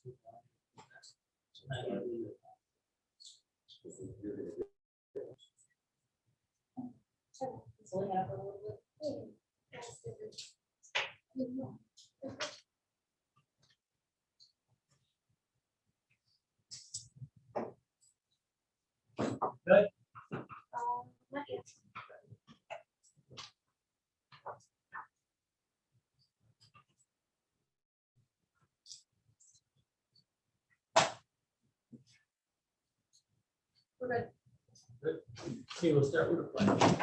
So we have a little bit. Good. Not yet. We're good. Okay, we'll start with the pledge.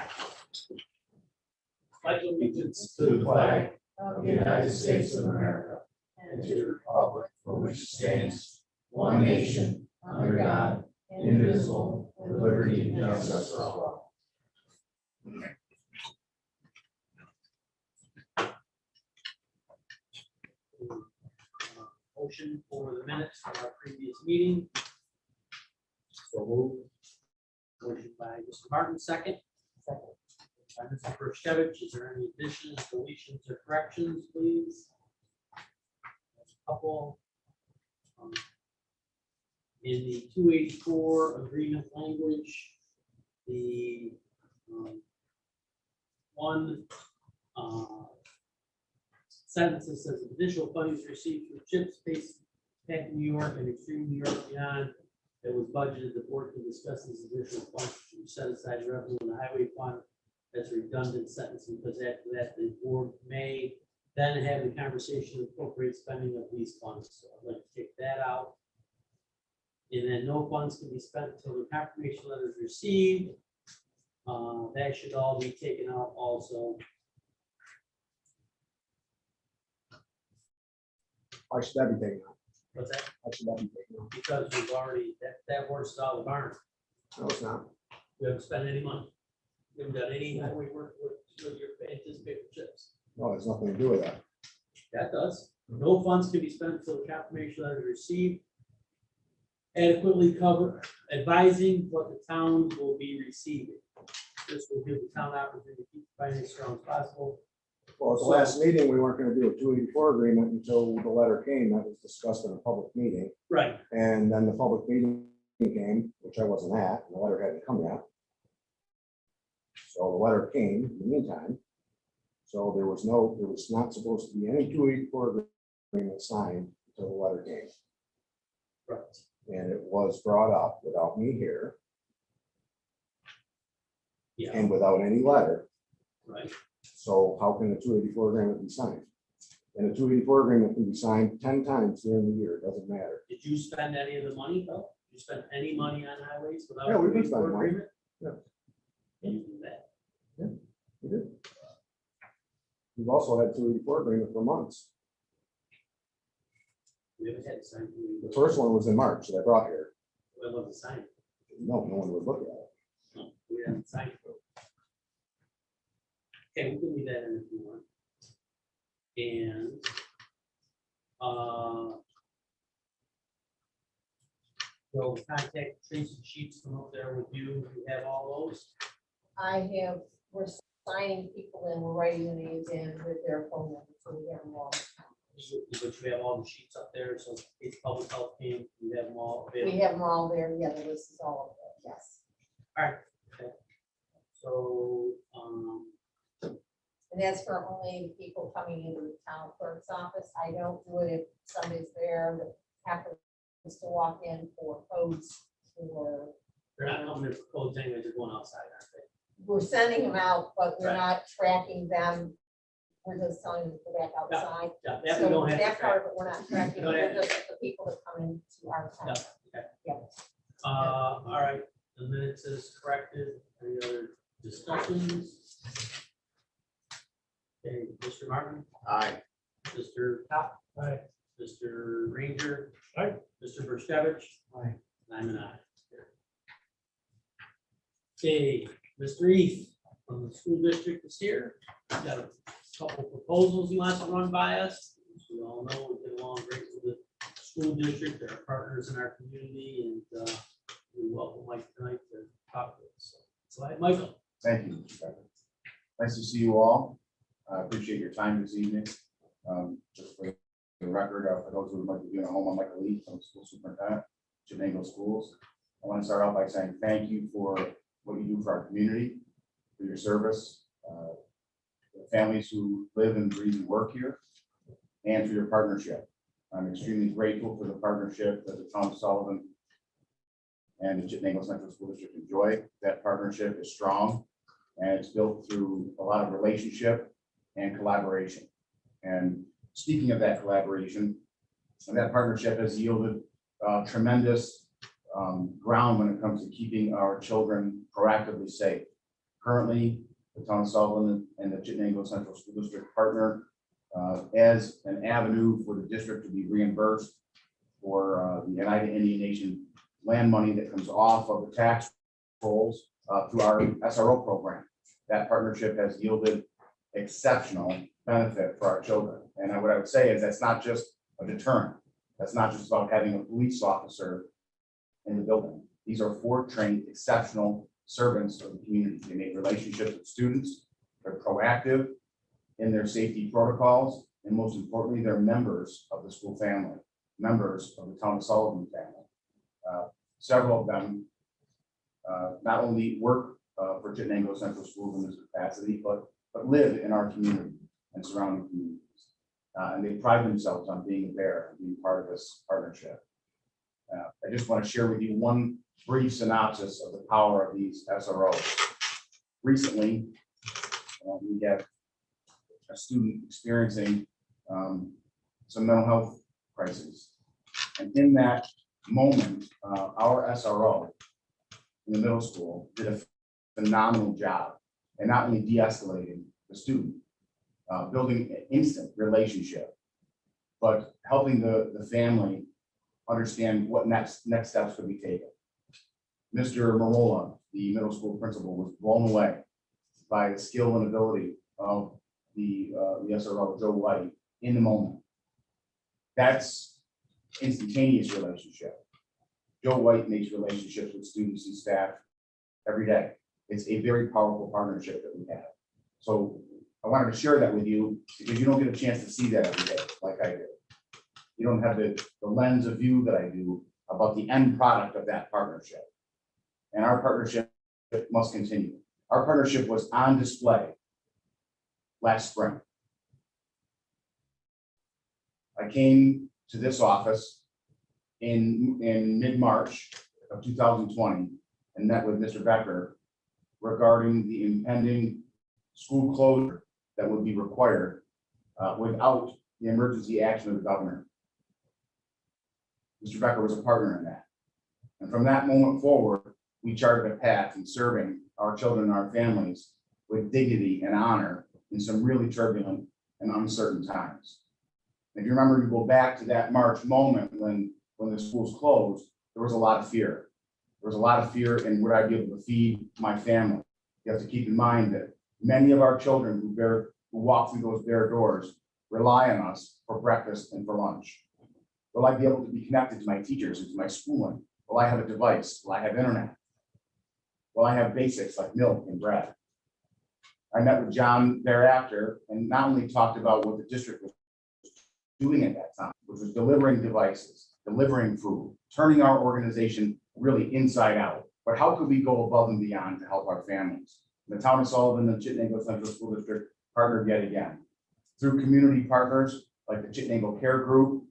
Pledge allegiance to the flag of the United States of America and to the republic for which it stands, one nation, under God, indivisible, with liberty and justice for all. Motion for the minutes from our previous meeting. So moved. Motion by Mr. Martin, second. Second. By Mr. Burchevich, is there any additions, deletions, or corrections, please? There's a couple. In the 284 agreement language, the one sentence that says additional funds received from CHIPS, Space Tech New York and Extreme New York Beyond that was budgeted, the board can discuss these additional funds to set aside revenue in the highway fund. That's a redundant sentence because after that, the board may then have the conversation of appropriate spending of these funds. So I'd like to take that out. And then no funds can be spent until the confirmation letter is received. That should all be taken out also. Why should that be taken out? What's that? Why should that be taken out? Because we've already, that horse is out of the barn. No, it's not. We haven't spent any money. We haven't done any highway work with your anticipated chips. No, there's nothing to do with that. That does. No funds can be spent until the confirmation letter is received. Adequately cover advising what the town will be receiving. This will give the town opportunity to keep finance strong as possible. Well, at the last meeting, we weren't gonna do a 284 agreement until the letter came that was discussed in a public meeting. Right. And then the public meeting came, which I wasn't at, and the letter hadn't come yet. So the letter came in the meantime. So there was not supposed to be any 284 agreement signed until the letter came. Right. And it was brought up without me here Yeah. and without any letter. Right. So how can the 284 agreement be signed? And a 284 agreement can be signed 10 times during the year, it doesn't matter. Did you spend any of the money though? Did you spend any money on highways without? Yeah, we a did spend money. agreement? Yeah. Can you do that? We did. We've also had 284 agreement for months. We haven't had to sign. The first one was in March that I brought here. It wasn't signed. No one would look at it. No, we haven't signed. Okay, we can leave that in if you want. And so contact tracing sheets from up there with you. You have all those. We're signing people in, we're writing the names in with their phone number, so we have them all. But you have all the sheets up there, so in case public health came, you have them all We available. have them all there, yeah, the list is all of them, yes. All right. Okay. So, And that's for only people coming into the town clerk's office. I don't do it if somebody's there that happens to walk in for codes or. they're not coming in for codes anyways, they're going outside, aren't they? We're sending them out, but we're Right. not tracking them. We're just telling them to go back outside. Yeah, that we So don't have to that track. part of it, we're not tracking, Don't we're have just the people that come into our town. Yeah, okay. Yeah. All right, the minutes is corrected. Any other discussions? Okay, Mr. Martin, Aye. Mr. Top. Aye. Mr. Ranger. Aye. Mr. Burchevich. Aye. I'm an aye. Okay, Mr. Heath from the school district is here. We've got a couple proposals he wants to run by us. As we all know, we get along great with the school district, they're partners in our community, and we welcome Mike tonight to talk to us. So, Michael. Thank you, Mr. Becker. Nice to see you all. I appreciate your time this evening. Just for the record, for those who might be doing at home, I'm Michael Lee, I'm school superintendent, Chittenango Schools. I want to start out by saying thank you for what you do for our community, for your service, the families who live and breathe and work here, and for your partnership. I'm extremely grateful for the partnership that the town of Sullivan and the Chittenango Central School District enjoy. That partnership is strong, and it's built through a lot of relationship and collaboration. And speaking of that collaboration, and that partnership has yielded tremendous ground when it comes to keeping our children proactively safe. Currently, the town of Sullivan and the Chittenango Central School District partner as an avenue for the district to be reimbursed for the Oneida Indian Nation land money that comes off of the tax rolls through our SRO program. That partnership has yielded exceptional benefit for our children. And what I would say is that's not just a deterrent. That's not just about having a police officer in the building. These are 4 trained, exceptional servants of the community. They make relationships with students. They're proactive in their safety protocols. And most importantly, they're members of the school family, members of the town of Sullivan family. Several of them not only work for Chittenango Central Schools in this capacity, but live in our community and surrounding communities. And they pride themselves on being there and being part of this partnership. I just want to share with you one brief synopsis of the power of these SROs. Recently, we have a student experiencing some mental health crises. And in that moment, our SRO in the middle school did a phenomenal job, and not only de-escalating the student, building an instant relationship, but helping the family understand what next steps could be taken. Mr. Marola, the middle school principal, was blown away by the skill and ability of the SRO, Joe White, in the moment. That's instantaneous relationship. Joe White makes relationships with students and staff every day. It's a very powerful partnership that we have. So I wanted to share that with you because you don't get a chance to see that every day like I do. You don't have the lens of view that I do about the end product of that partnership. And our partnership must continue. Our partnership was on display last spring. I came to this office in mid-March of 2020 and met with Mr. Becker regarding the impending school closure that would be required without the emergency action of the governor. Mr. Becker was a partner in that. And from that moment forward, we charted a path in serving our children and our families with dignity and honor in some really turbulent and uncertain times. If you remember, you go back to that March moment when the schools closed, there was a lot of fear. There was a lot of fear in would I be able to feed my family? You have to keep in mind that many of our children who walk through those bare doors rely on us for breakfast and for lunch. Will I be able to be connected to my teachers and to my schooling? Will I have a device? Will I have internet? Will I have basics like milk and bread? I met with John thereafter and not only talked about what the district was doing at that time, which was delivering devices, delivering food, turning our organization really inside out, but how could we go above and beyond to help our families? The town of Sullivan and the Chittenango Central School District partnered yet again. Through community partners like the Chittenango Care Group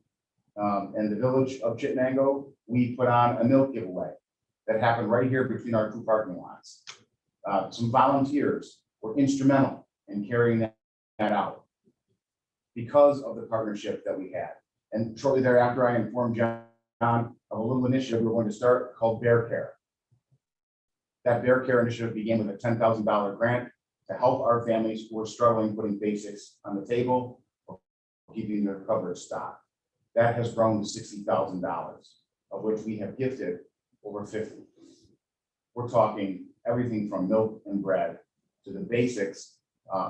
and the Village of Chittenango, we put on a milk giveaway that happened right here between our 2 parking lots. Some volunteers were instrumental in carrying that out because of the partnership that we had. And shortly thereafter, I informed John of a little initiative we're going to start called Bear Care. That Bear Care initiative began with a $10,000 grant to help our families who are struggling putting basics on the table or keeping their cupboard stocked. That has grown to $60,000, of which we have gifted over 50. We're talking everything from milk and bread to the basics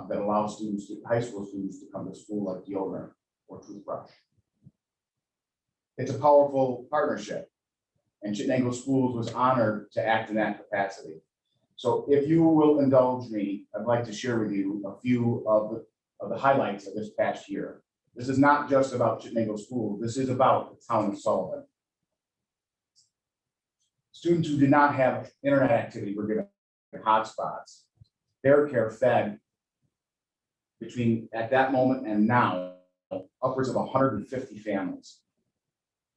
that allow students, high school students, to come to school like deodorant or toothbrush. It's a powerful partnership, and Chittenango Schools was honored to act in that capacity. So if you will indulge me, I'd like to share with you a few of the highlights of this past year. This is not just about Chittenango School. This is about the town of Sullivan. Students who did not have internet activity were given hotspots. Their care fed between at that moment and now upwards of 150 families.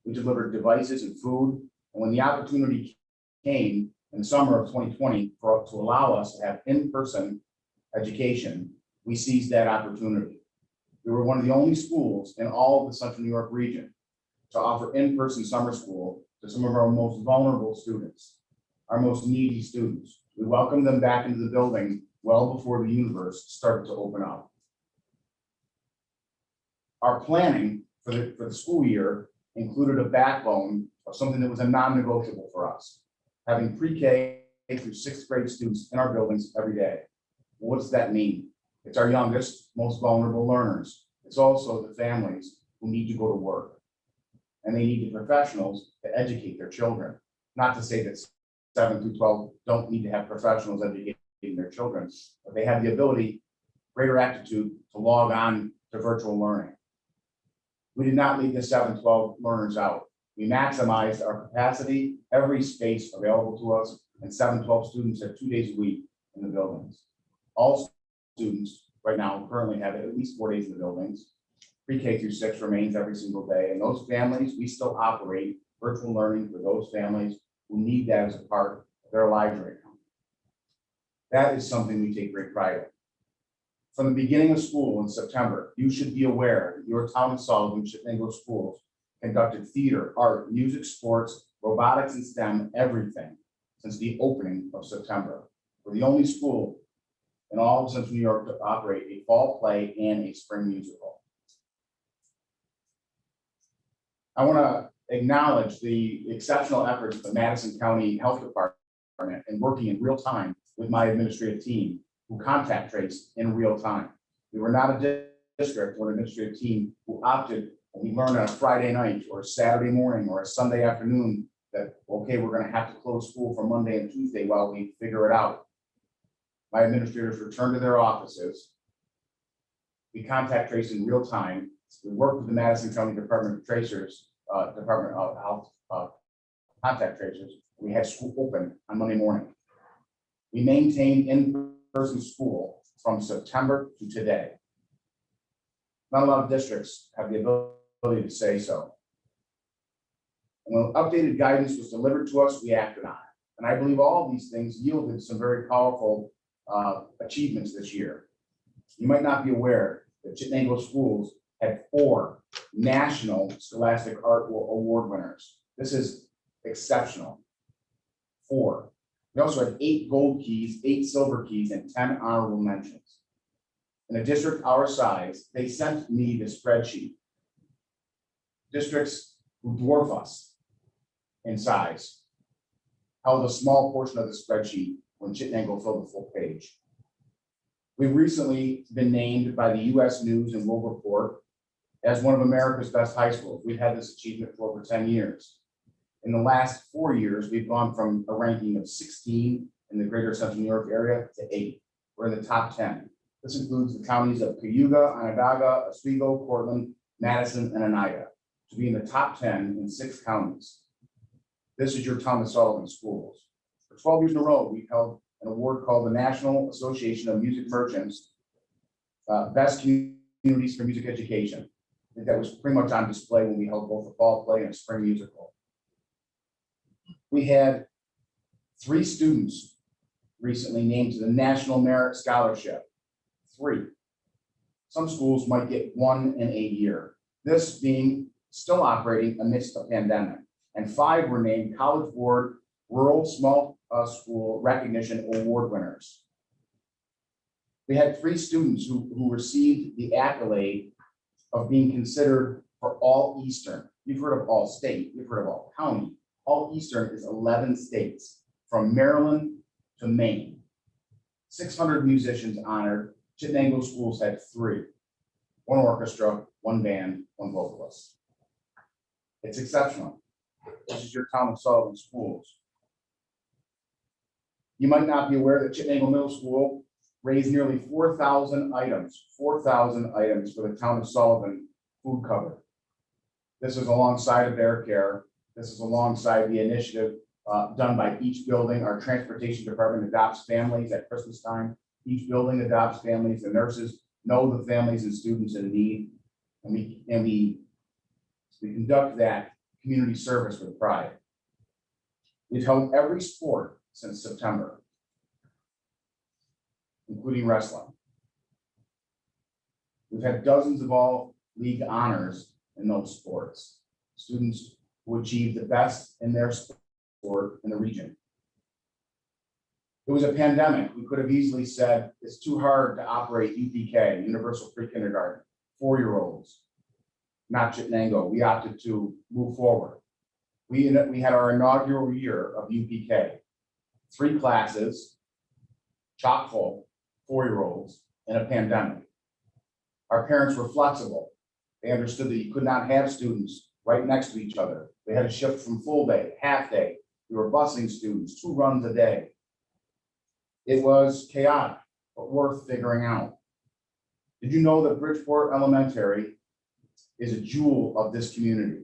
We delivered devices and food, and when the opportunity came in the summer of 2020 to allow us to have in-person education, we seized that opportunity. We were one of the only schools in all of the Central New York region to offer in-person summer school to some of our most vulnerable students, our most needy students. We welcomed them back into the building well before the universe started to open up. Our planning for the school year included a backbone of something that was a non-negotiable for us, having pre-K through sixth grade students in our buildings every day. What does that mean? It's our youngest, most vulnerable learners. It's also the families who need to go to work. And they need the professionals to educate their children. Not to say that 7 through 12 don't need to have professionals educating their children, but they have the ability, greater aptitude to log on to virtual learning. We did not leave the 7-12 learners out. We maximized our capacity, every space available to us, and 7-12 students have 2 days a week in the buildings. All students right now currently have at least 4 days in the buildings. Pre-K through 6 remains every single day, and those families, we still operate virtual learning for those families who need that as a part of their lives right now. That is something we take great pride in. From the beginning of school in September, you should be aware that your town of Sullivan, Chittenango schools conducted theater, art, music, sports, robotics, and STEM, everything since the opening of September. We're the only school in all of Central New York to operate a fall play and a spring musical. I want to acknowledge the exceptional efforts of the Madison County Health Department in working in real time with my administrative team who contact traced in real time. We were not a district or an administrative team who opted when we learned on a Friday night or a Saturday morning or a Sunday afternoon that, okay, we're going to have to close school for Monday and Tuesday while we figure it out. My administrators returned to their offices. We contact traced in real time. We worked with the Madison County Department of Tracers, Department of Health contact tracers. We had school open on Monday morning. We maintained in-person school from September to today. Not a lot of districts have the ability to say so. And when updated guidance was delivered to us, we acted on it. And I believe all of these things yielded some very powerful achievements this year. You might not be aware that Chittenango schools had 4 national Scholastic Art Award winners. This is exceptional. 4. We also had 8 gold keys, 8 silver keys, and 10 honorable mentions. In a district our size, they sent me the spreadsheet. Districts who dwarf us in size held a small portion of the spreadsheet when Chittenango filled the full page. We've recently been named by the U.S. News and World Report as one of America's best high schools. We've had this achievement for over 10 years. In the last 4 years, we've gone from a ranking of 16 in the greater Central New York area to 8. We're in the top 10. This includes the counties of Cayuga, Onondaga, Oswego, Portland, Madison, and Oneida, to be in the top 10 in 6 counties. This is your town of Sullivan schools. For 12 years in a row, we've held an award called the National Association of Music Merchants, Best Communities for Music Education. I think that was pretty much on display when we held both a fall play and a spring musical. We had 3 students recently named to the National Merit Scholarship. 3. Some schools might get 1 in a year. This being still operating amidst a pandemic. And 5 were named College Board Rural Small School Recognition Award winners. We had 3 students who received the accolade of being considered for All Eastern. You've heard of All State, you've heard of All County. All Eastern is 11 states, from Maryland to Maine. 600 musicians honored. Chittenango schools had 3. 1 orchestra, 1 band, 1 vocalist. It's exceptional. This is your town of Sullivan schools. You might not be aware that Chittenango Middle School raised nearly 4,000 items for the town of Sullivan food cupboard. This is alongside of Bear Care. This is alongside the initiative done by each building. Our transportation department adopts families at Christmas time. Each building adopts families. The nurses know the families and students in need. And we conduct that community service with pride. We've held every sport since September, including wrestling. We've had dozens of all league honors in those sports. Students who achieve the best in their sport in the region. It was a pandemic. We could have easily said it's too hard to operate UPK, Universal Pre-Kindergarten, 4-year-olds, not Chittenango. We opted to move forward. We had our inaugural year of UPK, 3 classes, chock full, 4-year-olds, in a pandemic. Our parents were flexible. They understood that you could not have students right next to each other. They had a shift from full day, half day. We were busing students 2 runs a day. It was chaotic, but worth figuring out. Did you know that Bridgeport Elementary is a jewel of this community?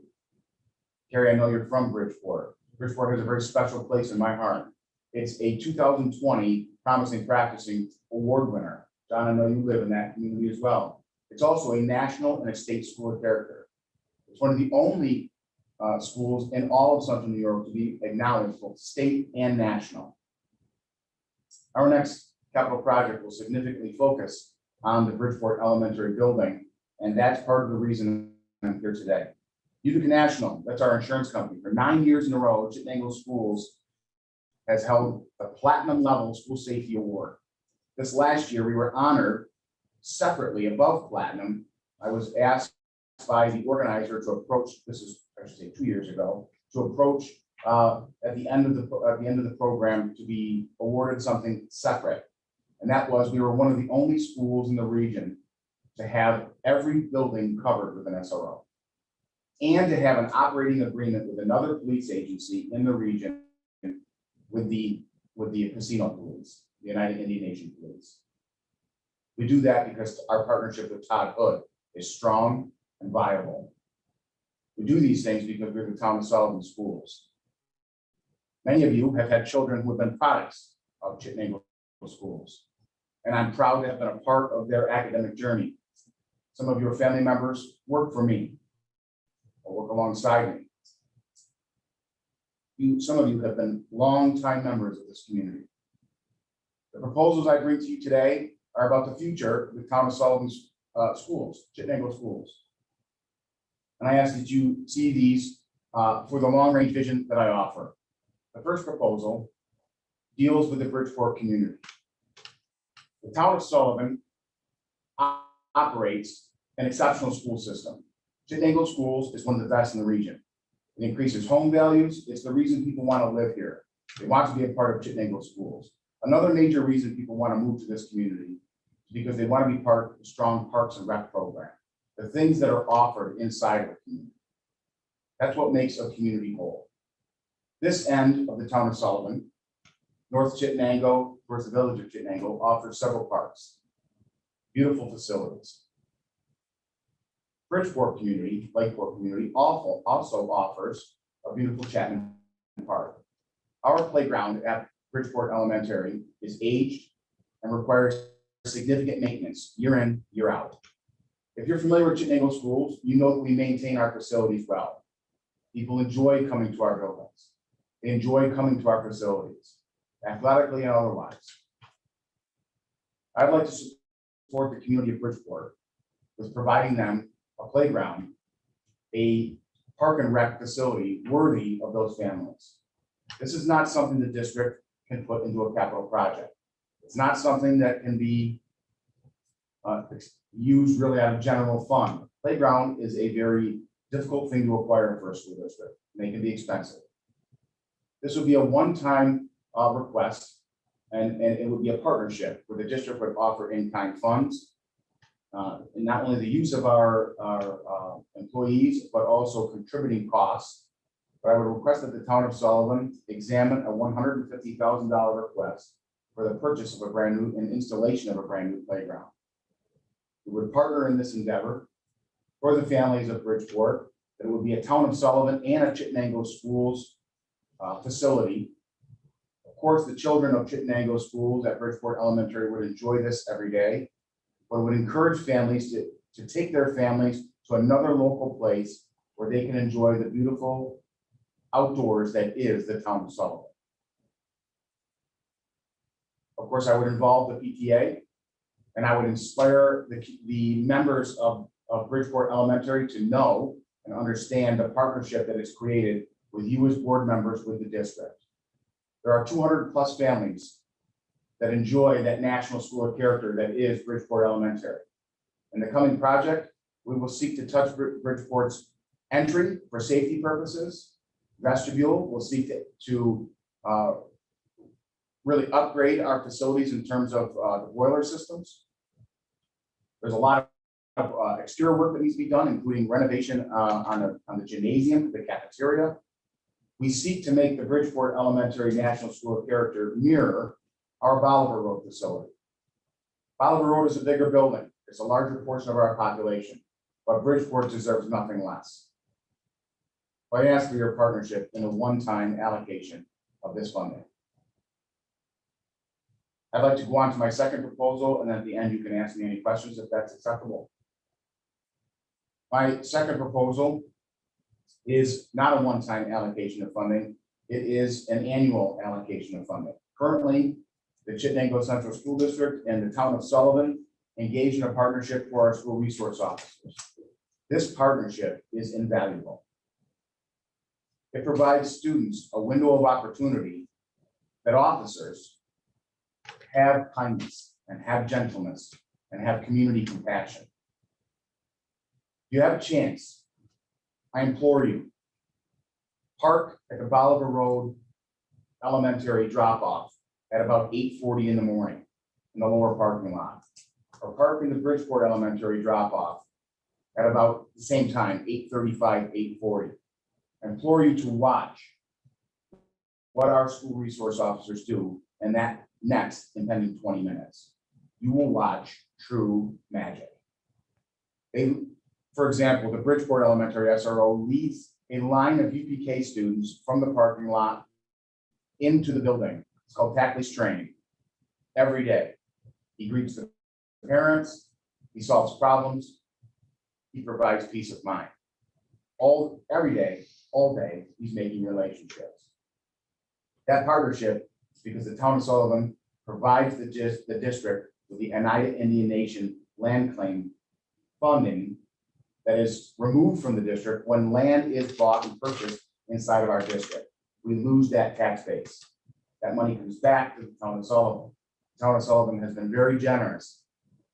Carrie, I know you're from Bridgeport. Bridgeport has a very special place in my heart. It's a 2020 Promising Practicing Award winner. John, I know you live in that community as well. It's also a national and a state school of character. It's one of the only schools in all of Central New York to be acknowledged both state and national. Our next capital project will significantly focus on the Bridgeport Elementary building, and that's part of the reason I'm here today. Utica National, that's our insurance company. For 9 years in a row, Chittenango Schools has held the platinum level school safety award. This last year, we were honored separately above platinum. I was asked by the organizer to approach, this is, I should say, 2 years ago, to approach at the end of the program to be awarded something separate. And that was, we were one of the only schools in the region to have every building covered with an SRO, and to have an operating agreement with another police agency in the region with the casino police, the United Indian Nation Police. We do that because our partnership with Todd Hood is strong and viable. We do these things because we're the town of Sullivan Schools. Many of you have had children who have been products of Chittenango Schools, and I'm proud to have been a part of their academic journey. Some of your family members work for me or work alongside me. Some of you have been longtime members of this community. The proposals I bring to you today are about the future of the town of Sullivan's schools, Chittenango Schools. And I ask that you see these for the long-range vision that I offer. The first proposal deals with the Bridgeport community. The town of Sullivan operates an exceptional school system. Chittenango Schools is one of the best in the region. It increases home values. It's the reason people want to live here. They want to be a part of Chittenango Schools. Another major reason people want to move to this community is because they want to be part of the strong Parks and Rec program, the things that are offered inside of the community. That's what makes a community whole. This end of the town of Sullivan, North Chittenango, towards the village of Chittenango, offers several parks, beautiful facilities. Bridgeport community, Lakeport community, also offers a beautiful Chapman Park. Our playground at Bridgeport Elementary is aged and requires significant maintenance year in, year out. If you're familiar with Chittenango Schools, you know that we maintain our facilities well. People enjoy coming to our buildings. They enjoy coming to our facilities, athletically and otherwise. I'd like to support the community of Bridgeport with providing them a playground, a park and rec facility worthy of those families. This is not something the district can put into a capital project. It's not something that can be used really out of general fund. Playground is a very difficult thing to acquire for a school district. They can be expensive. This would be a one-time request, and it would be a partnership where the district would offer in-kind funds, and not only the use of our employees, but also contributing costs. But I would request that the town of Sullivan examine a $150,000 request for the purchase of a brand new and installation of a brand new playground. We would partner in this endeavor. for the families of Bridgeport. That it would be a Town of Sullivan and a Chittenango Schools facility. Of course, the children of Chittenango Schools at Bridgeport Elementary would enjoy this every day, but would encourage families to take their families to another local place where they can enjoy the beautiful outdoors that is the Town of Sullivan. Of course, I would involve the PTA, and I would inspire the members of Bridgeport Elementary to know and understand the partnership that is created with you as board members with the district. There are 200+ families that enjoy that national school of character that is Bridgeport Elementary. In the coming project, we will seek to touch Bridgeport's entry for safety purposes. Vestibule will seek to really upgrade our facilities in terms of the boiler systems. There's a lot of exterior work that needs to be done, including renovation on the gymnasium, the cafeteria. We seek to make the Bridgeport Elementary National School of Character mirror our Bolivar Road facility. Bolivar Road is a bigger building. It's a larger portion of our population, but Bridgeport deserves nothing less. I ask for your partnership in a one-time allocation of this funding. I'd like to go on to my second proposal, and at the end, you can ask me any questions if that's acceptable. My second proposal is not a one-time allocation of funding. It is an annual allocation of funding. Currently, the Chittenango Central School District and the Town of Sullivan engage in a partnership for our school resource officers. This partnership is invaluable. It provides students a window of opportunity that officers have kindness and have gentleness and have community compassion. If you have a chance, I implore you, park at the Bolivar Road Elementary drop-off at about 8:40 in the morning in the lower parking lot, or park in the Bridgeport Elementary drop-off at about the same time, 8:35, 8:40. I implore you to watch what our school resource officers do in that next impending 20 minutes. You will watch true magic. For example, the Bridgeport Elementary SRO leads a line of UPK students from the parking lot into the building. It's called Tackley's Training. Every day, he greets the parents, he solves problems, he provides peace of mind. Every day, all day, he's making relationships. That partnership is because the Town of Sullivan provides the district with the Oneida Indian Nation land claim funding that is removed from the district when land is bought and purchased inside of our district. We lose that tax base. That money comes back to the Town of Sullivan. The Town of Sullivan has been very generous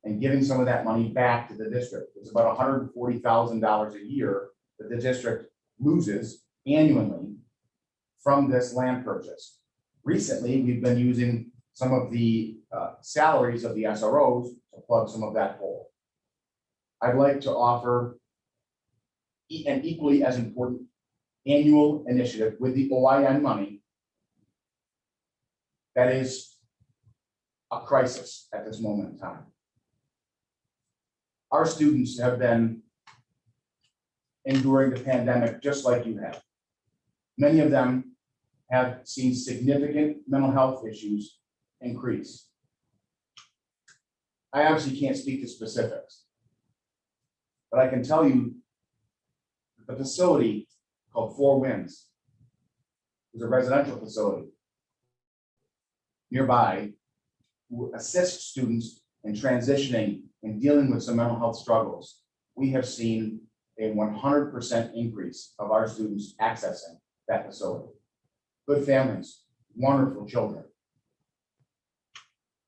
in giving some of that money back to the district. It's about $140,000 a year that the district loses annually from this land purchase. Recently, we've been using some of the salaries of the SROs to plug some of that hole. I'd like to offer an equally as important annual initiative with the OIN money that is a crisis at this moment in time. Our students have been enduring the pandemic just like you have. Many of them have seen significant mental health issues increase. I obviously can't speak to specifics, but I can tell you the facility called Four Winds is a residential facility nearby who assists students in transitioning and dealing with some mental health struggles. We have seen a 100% increase of our students accessing that facility. Good families, wonderful children.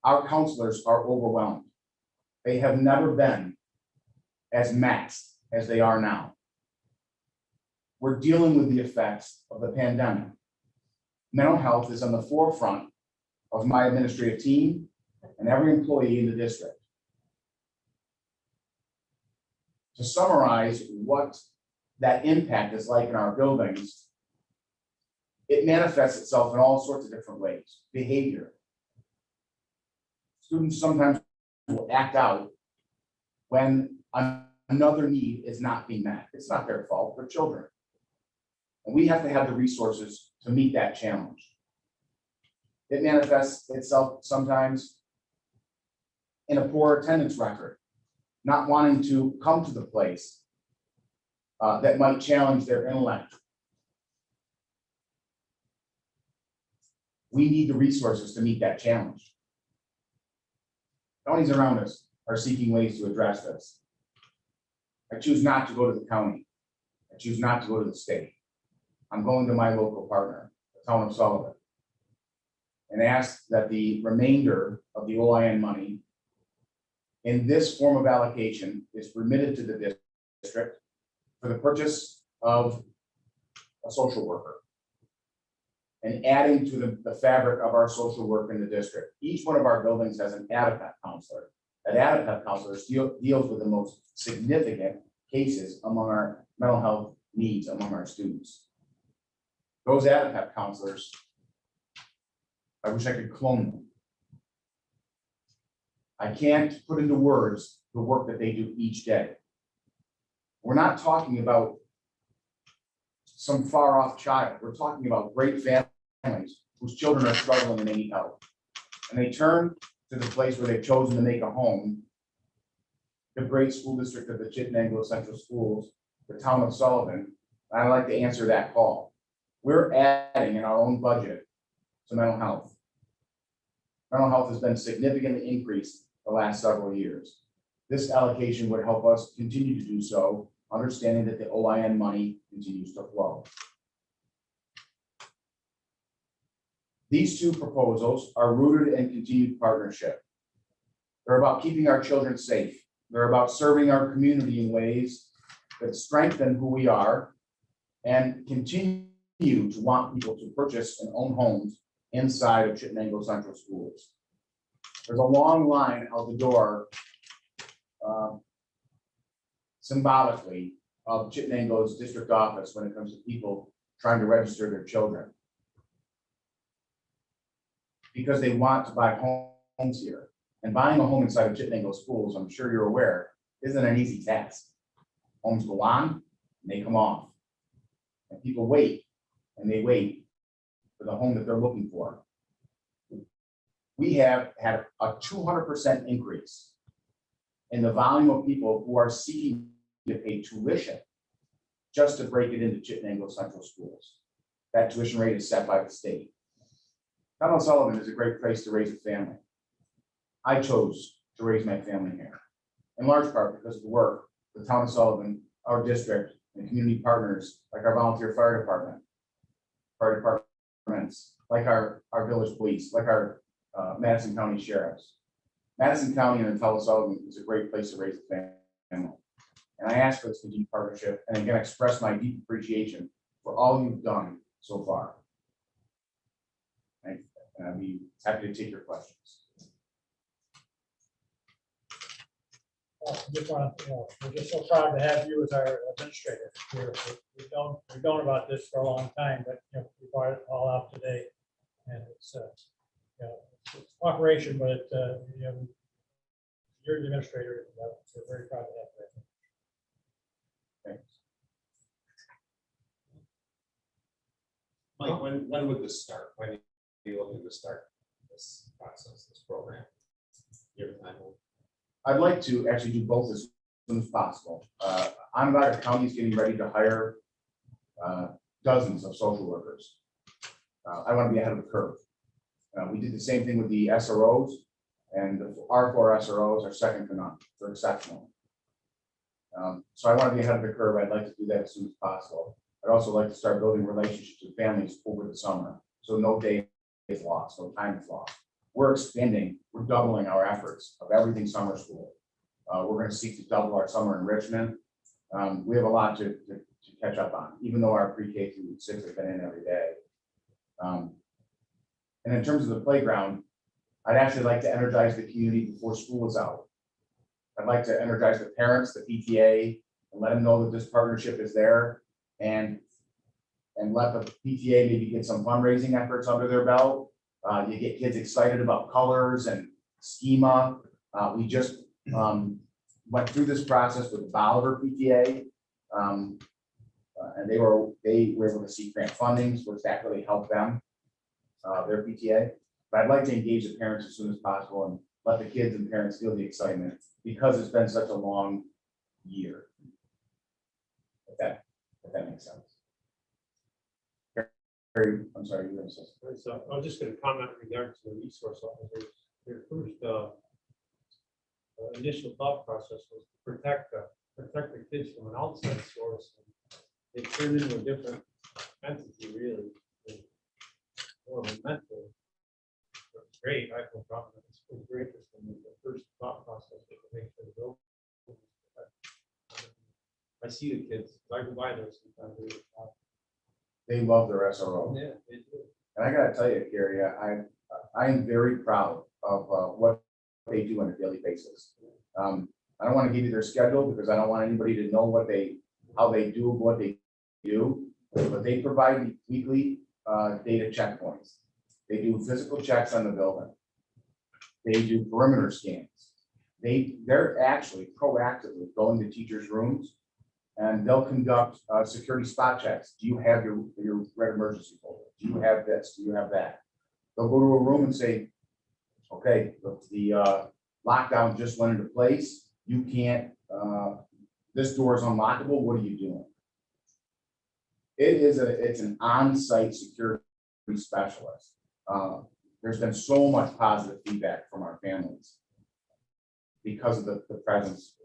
Our counselors are overwhelmed. They have never been as maxed as they are now. We're dealing with the effects of the pandemic. Mental health is on the forefront of my administrative team and every employee in the district. To summarize what that impact is like in our buildings, it manifests itself in all sorts of different ways. Behavior. Students sometimes will act out when another need is not being met. It's not their fault, they're children. And we have to have the resources to meet that challenge. It manifests itself sometimes in a poor attendance record, not wanting to come to the place that might challenge their intellect. We need the resources to meet that challenge. Counties around us are seeking ways to address this. I choose not to go to the county. I choose not to go to the state. I'm going to my local partner, the town of Sullivan, and ask that the remainder of the OIN money in this form of allocation is remitted to the district for the purchase of a social worker and adding to the fabric of our social work in the district. Each one of our buildings has an ADAPT counselor. That ADAPT counselor deals with the most significant cases among our mental health needs among our students. Those ADAPT counselors, I wish I could clone them. I can't put into words the work that they do each day. We're not talking about some far off child. We're talking about great families whose children are struggling and they need help. And they turn to the place where they've chosen to make a home, the great school district of the Chittenden Central Schools, the town of Sullivan. And I'd like to answer that call. We're adding in our own budget to mental health. Mental health has been significantly increased the last several years. This allocation would help us continue to do so, understanding that the OIN money continues to flow. These two proposals are rooted in continued partnership. They're about keeping our children safe. They're about serving our community in ways that strengthen who we are and continue to want people to purchase and own homes inside of Chittenango Central Schools. There's a long line out the door, symbolically, of Chittenango's district office when it comes to people trying to register their children, because they want to buy homes here. And buying a home inside of Chittenango Schools, I'm sure you're aware, isn't an easy task. Homes go on, and they come off. And people wait, and they wait for the home that they're looking for. We have had a 200% increase in the volume of people who are seeking to pay tuition just to break it into Chittenango Central Schools. That tuition rate is set by the state. Town of Sullivan is a great place to raise a family. I chose to raise my family here, in large part because of the work the town of Sullivan, our district, and community partners like our volunteer fire departments, like our village police, like our Madison County sheriffs. Madison County and the town of Sullivan is a great place to raise a family. And I ask for this continued partnership, and again, express my deep appreciation for all you've done so far. And I'd be happy to take your questions. Just want to, we're just so proud to have you as our administrator here. We've known about this for a long time, but we brought it all out today, and it's it's cooperation, but you're the administrator. We're very proud to have that. Thanks. Mike, when would this start? When are you looking to start this process, this program? Your time. I'd like to actually do both as soon as possible. Onondaga County is getting ready to hire dozens of social workers. I want to be ahead of the curve. We did the same thing with the SROs, and our 4 SROs are second to none. They're exceptional. So I want to be ahead of the curve. I'd like to do that as soon as possible. I'd also like to start building relationships with families over the summer, so no day is lost, no time is lost. We're expanding, we're doubling our efforts of everything summer school. We're going to seek to double our summer enrichment. We have a lot to catch up on, even though our pre-K through 6 have been in every day. And in terms of the playground, I'd actually like to energize the community before school is out. I'd like to energize the parents, the PTA, and let them know that this partnership is there, and let the PTA maybe get some fundraising efforts under their belt. You get kids excited about colors and schema. We just went through this process with the Bolivar PTA. And they were able to seek grant fundings, which that really helped them, their PTA. But I'd like to engage the parents as soon as possible and let the kids and parents feel the excitement because it's been such a long year. If that makes sense. Harry, I'm sorry, you were going to say something. So I was just going to comment in regards to the resource officers. Their first initial thought process was to protect the kids from an outside source. They turned into a different entity, really. More of a mentor. It's great. I have no problem with it. It's great. The first thought process was to make sure the building. I see the kids. I go by there sometimes. They love their SRO. Yeah, they do. And I gotta tell you, Gary, I am very proud of what they do on a daily basis. I don't want to give you their schedule because I don't want anybody to know how they do what they do, but they provide weekly data checkpoints. They do physical checks on the building. They do perimeter scans. They're actually proactively going to teachers' rooms and they'll conduct security spot checks. Do you have your red emergency folder? Do you have this? Do you have that? They'll go to a room and say, okay, the lockdown just went into place. You can't, this door is unlockable. What are you doing? It's an on-site security specialist. There's been so much positive feedback from our families because of the presence.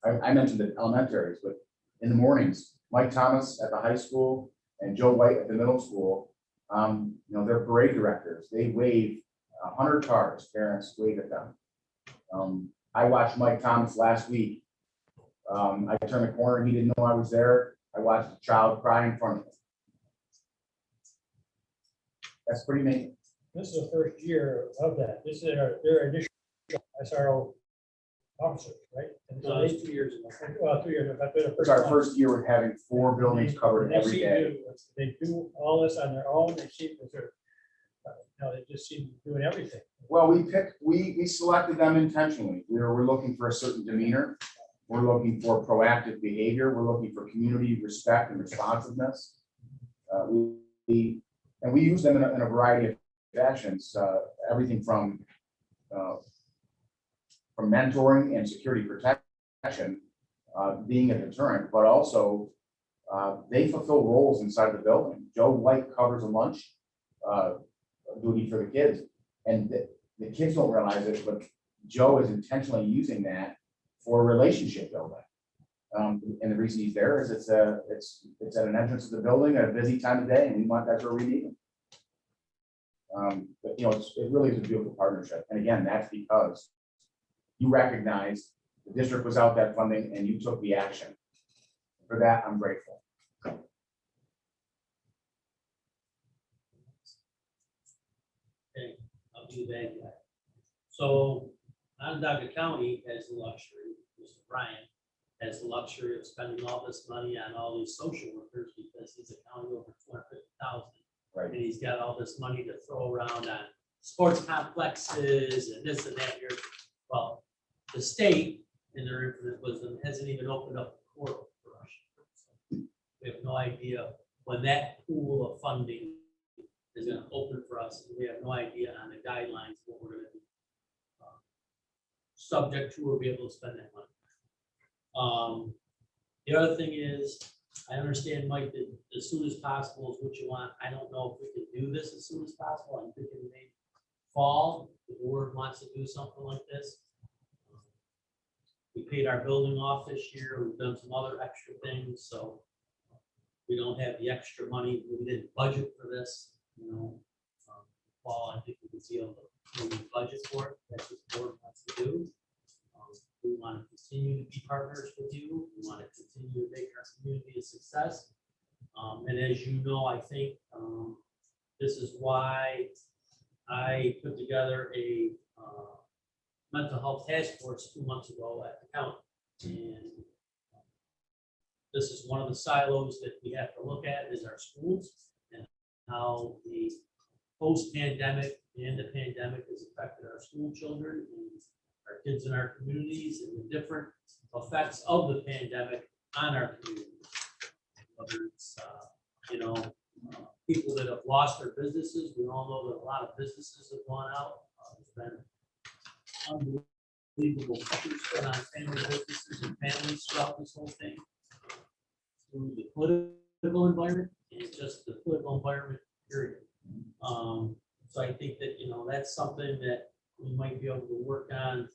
I mentioned the elementaries, but in the mornings, Mike Thomas at the high school and Joe White at the middle school, they're parade directors. They wave 100 cars, parents wave at them. I watched Mike Thomas last week. I turned the corner, he didn't know I was there. I watched a child cry in front of him. That's pretty amazing. This is the first year of that. This is their initial SRO officers, right? And so It's 2 years ago. well, 2 years, that's been the It's first our one. first year with having 4 buildings covered They every seem day. to- They do all this on their own. They seem to, they just seem to be doing everything. Well, we selected them intentionally. We're looking for a certain demeanor. We're looking for proactive behavior. We're looking for community respect and responsiveness. We use them in a variety of fashions, everything from mentoring and security protection, being a deterrent, but also they fulfill roles inside the building. Joe White covers a lunch duty for the kids, and the kids don't realize it, but Joe is intentionally using that for relationship building. And the reason he's there is it's at an entrance to the building at a busy time of day, and that's where we need him. But it really is a beautiful partnership, and again, that's because you recognize the district was out that funding and you took the action. For that, I'm grateful. Okay, I'll do that guy. So Onondaga County has the luxury, Mr. Brian has the luxury of spending all this money on all these social workers because he's a county over 250,000. Right. And he's got all this money to throw around on sports complexes and this and that here. Well, the state, in their infinite wisdom, hasn't even opened up the portal for us. We have no idea when that pool of funding is going to open for us. And we have no idea on the guidelines what we're going to be subject to or be able to spend that money. The other thing is, I understand, Mike, that as soon as possible is what you want. I don't know if we can do this as soon as possible. I'm thinking maybe fall, if the board wants to do something like this. We paid our building off this year. We've done some other extra things, so we don't have the extra money. We didn't budget for this, fall, I think we can see able to maybe budget for it. That's what the board wants to do. We want to continue to be partners with you. We want to continue to make our community a success. And as you know, I think this is why I put together a mental health task force 2 months ago at the county. And this is one of the silos that we have to look at is our schools and how the post-pandemic and the pandemic has affected our school children and our kids in our communities and the different effects of the pandemic on our communities. Whether it's, people that have lost their businesses, we all know that a lot of businesses have gone out. There's been unbelievable pressures put on family businesses and families throughout this whole thing. Through the political environment and just the political environment, period. So I think that, that's something that we might be able to work on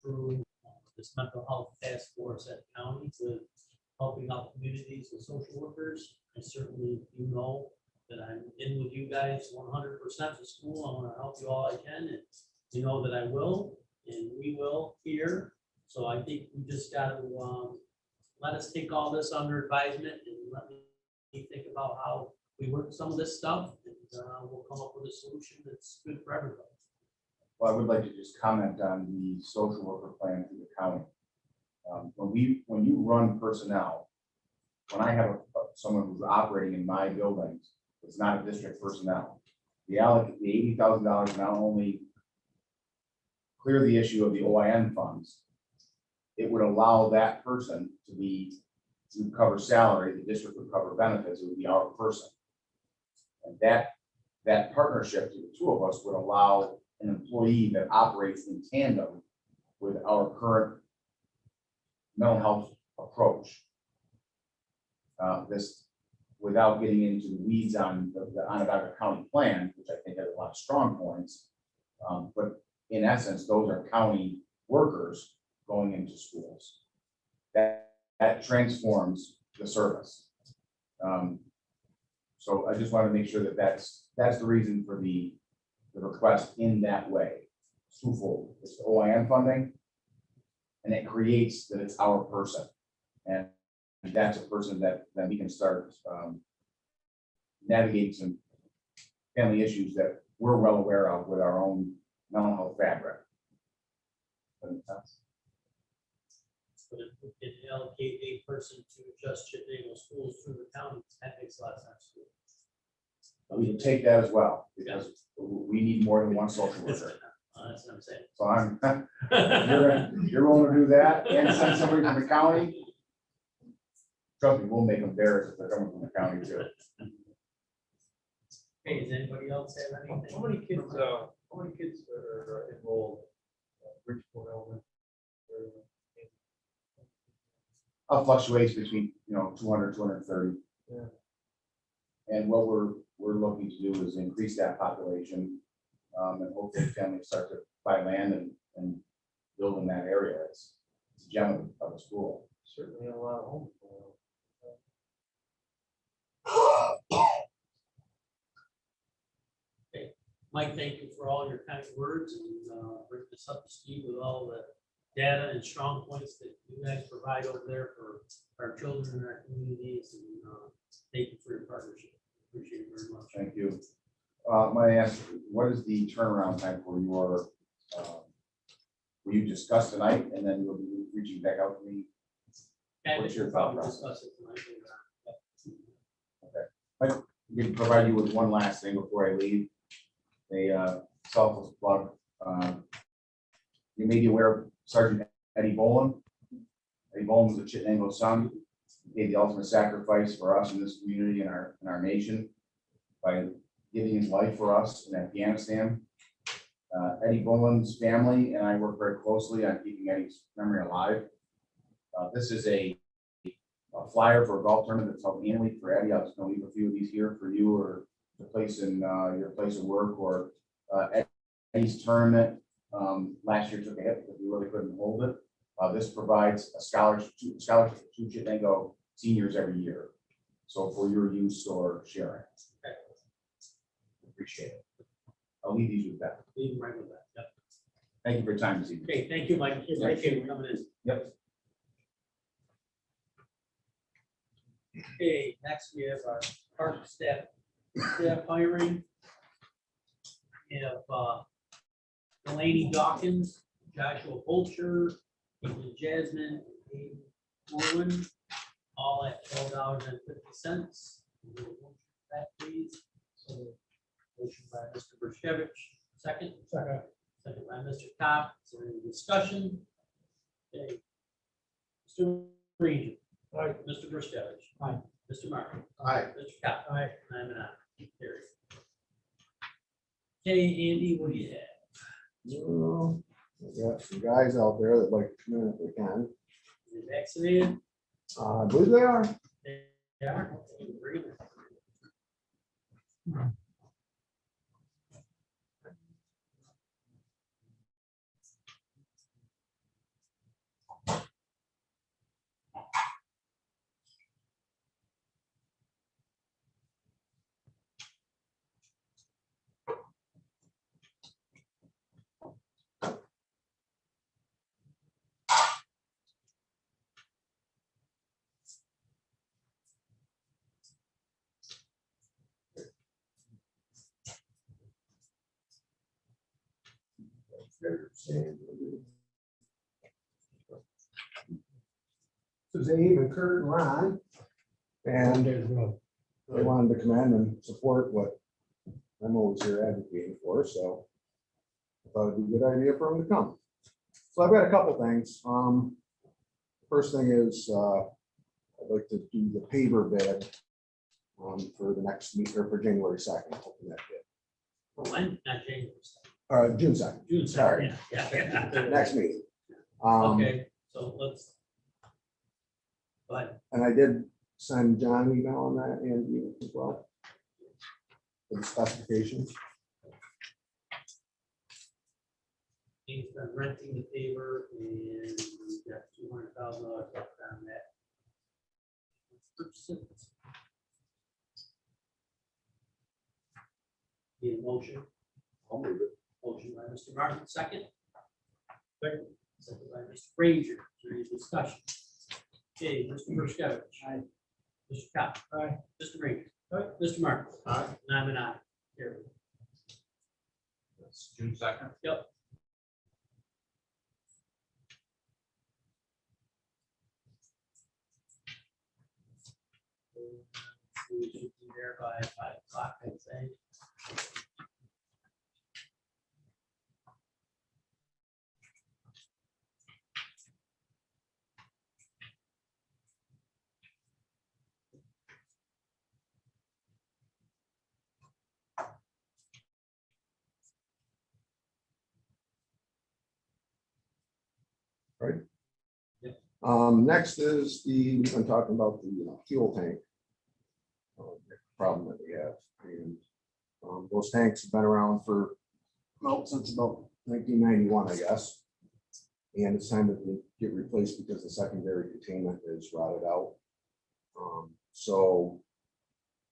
through this mental health task force at the county to helping out communities with social workers. And certainly, that I'm in with you guys 100% for school. I want to help you all I can, and you know that I will, and we will here. So I think we just got to let us take all this under advisement and let me think about how we work some of this stuff, and we'll come up with a solution that's good for everybody. Well, I would like to just comment on the social worker plan through the county. When you run personnel, when I have someone who's operating in my buildings, it's not a district personnel. The $80,000 not only clear the issue of the OIN funds, it would allow that person to cover salary, the district would cover benefits, it would be our person. And that partnership to the two of us would allow an employee that operates in tandem with our current mental health approach. This, without getting into the weeds on the Onondaga County plan, which I think has a lot of strong points, but in essence, those are county workers going into schools. That transforms the service. So I just want to make sure that that's the reason for the request in that way. It's twofold. It's the OIN funding, and it creates that it's our person. And that's a person that we can start navigating some family issues that we're well aware of with our own mental health fabric. That makes sense? But if we can allocate a person to just Chittenango schools through the county, that makes a lot of sense. We can take that as well, because we need more than one social worker. That's what I'm saying. So you're willing to do that and send somebody from the county? Trust me, we'll make them theirs if they're coming from the county too. Hey, does anybody else have anything? How many kids are enrolled at Bridgeport Elementary? Fluctuates between, 200, 230. Yeah. And what we're looking to do is increase that population, and hopefully families start to buy land and build in that area. It's a gem of a school. Certainly a lot of homes. Mike, thank you for all your kind words and bring this up to speed with all the data and strong points that you guys provide over there for our children and our communities. And thank you for your partnership. Appreciate it very much. Thank you. Might I ask, what is the turnaround time for your, will you discuss tonight and then you'll be reaching back out to me? And What's your we'll thought probably process? discuss it tonight. We can provide you with one last thing before I leave. A selfless plug. You may be aware of Sergeant Eddie Boland. Eddie Boland was a Chittenango son. He gave the ultimate sacrifice for us in this community and our nation by giving his life for us in Afghanistan. Eddie Boland's family and I work very closely on keeping Eddie's memory alive. This is a flyer for a golf tournament that's held annually for Eddie. I was going to leave a few of these here for you or the place in your place of work, or Eddie's tournament. Last year took a hit because we really couldn't hold it. This provides a scholarship to Chittenango seniors every year. So for your use or sharing. Appreciate it. I'll leave these with that. Leave them right with that. Yep. Thank you for your time this evening. Okay, thank you, Mike. Appreciate you coming in. Yep. Okay, next we have our park staff hiring. We have Delaney Dawkins, Joshua Bolcher, Caitlin Jasmine, Abe Morwin, all at $12.50. That please. So motion by Mr. Bershevich, second. Second by Mr. Cobb. Is there any discussion? Okay. Mr. Ranger. Aye. Mr. Bruskevich. Aye. Mr. Martin. Aye. Mr. Cobb. Aye. And I'm an aye. Carried. Okay, Andy, what do you have? Well, I got some guys out there that like to come in if they can. You vaccinated? I believe they are. They are. Okay, very good. This is Abe and Kurt and Ron. And they wanted to come in and support what I'm always here advocating for, so I thought it'd be a good idea for them to come. So I've got a couple things. First thing is, I'd like to do the paver bid for the next meet, or for January 2nd, hoping that bid. Oh, when? Not January. June 2nd, June. Sorry. Yeah. next meeting. Okay, so let's. But And I did send John an email on that and you as well. For the specifications. he's been renting the paver and we've got $200,000 left on that. Let's purchase it. Need a motion? I'll move it. Motion by Mr. Martin, second. Second. Second by Mr. Ranger. Is there any discussion? Okay, Mr. Bruskevich. Aye. Mr. Cobb. Aye. Mr. Ranger. Mr. Martin. Aye. And I'm an aye. Here. That's June 2nd. Yep. We should be there by 5 o'clock, I'd say. Next is I'm talking about the fuel tank. Problem that we have. And those tanks have been around for, well, since about 1991, I guess. And it's time that they get replaced because the secondary containment is rotted out. So,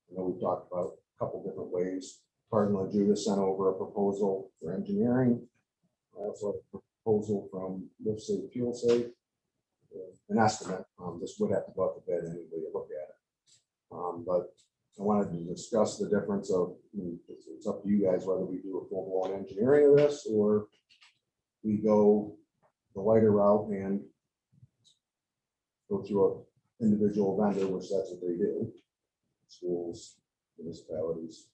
you know, we've talked about a couple different ways. Cardinal Judas sent over a proposal for engineering. I also have a proposal from Live Safe Fuel Safe. An estimate. This would have to go out to bid anyway you look at it. But I wanted to discuss the difference of, it's up to you guys whether we do a full-blown engineering of this or we go the lighter route and go through an individual vendor, which that's what they do. Schools, municipalities,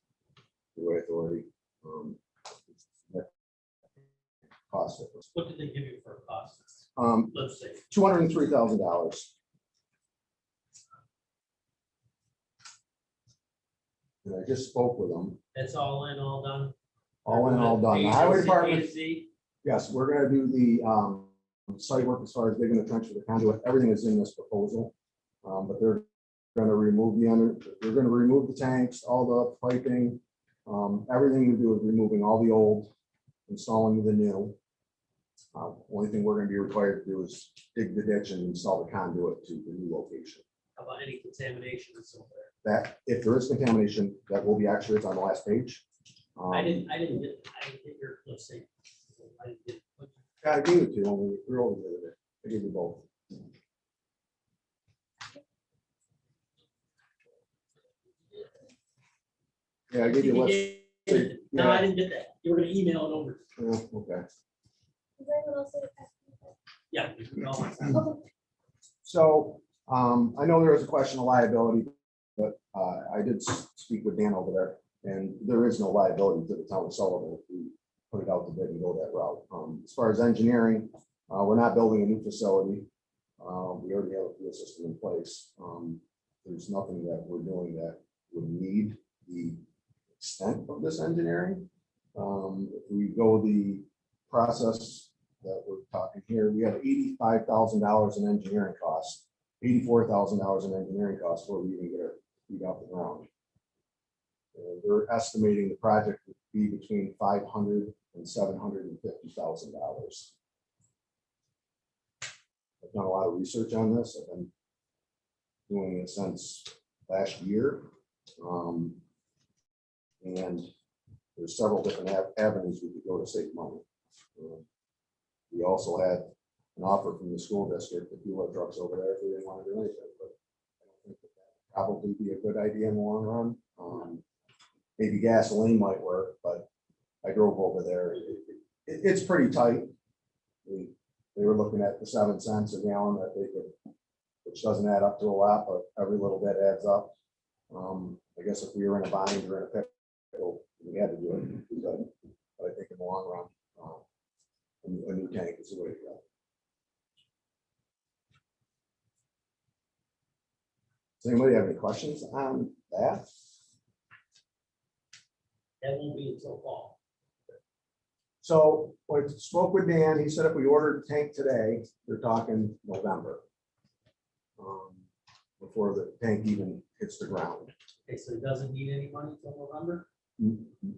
highway authority. Cost difference. What did they give you for a cost? Let's see. $203,000. And I just spoke with them, That's all in, all done? all in, all done. The A highway to department, Z? yes, we're gonna do the site work as far as digging the trench for the conduit. Everything is in this proposal. But they're gonna remove they're gonna remove the tanks, all the piping. Everything we do is removing all the old, installing the new. Only thing we're gonna be required to do is dig the ditch and install the conduit to the new location. How about any contamination and so forth? That, if there is contamination, that will be actually, it's on the last page. I didn't get your, let's see. I didn't get. I gave it to you when we were over the other day. I gave you both. Yeah, I gave you a list. No, I didn't get that. You were gonna email it over. Yeah, okay. Yeah. you can go. So, I know there was a question of liability, but I did speak with Dan over there, and there is no liability to the town of Sullivan if we put it out to bid and go that route. As far as engineering, we're not building a new facility. We already have a fuel system in place. There's nothing that we're doing that would need the extent of this engineering. If we go the process that we're talking here, we have $85,000 in engineering costs, $84,000 in engineering costs before we even get our feet off the ground. And we're estimating the project would be between $500,000 and $750,000. I've done a lot of research on this. I've been doing it since last year. And there's several different avenues we could go to save money. We also had an offer from the school district to fuel our trucks over there if we didn't want to do anything, but I don't think that would probably be a good idea in the long run. Maybe gasoline might work, but I drove over there. It's pretty tight. They were looking at the 7 cents a gallon that they could, which doesn't add up to a lot, but every little bit adds up. I guess if we were in a bind or in a pickle, we had to do it. We could. But I think in the long run, a new tank is the way to go. Does anybody have any questions on that? That won't be until fall. So when I spoke with Dan, he said if we ordered a tank today, they're talking November. Before the tank even hits the ground. Okay, so it doesn't need any money till November?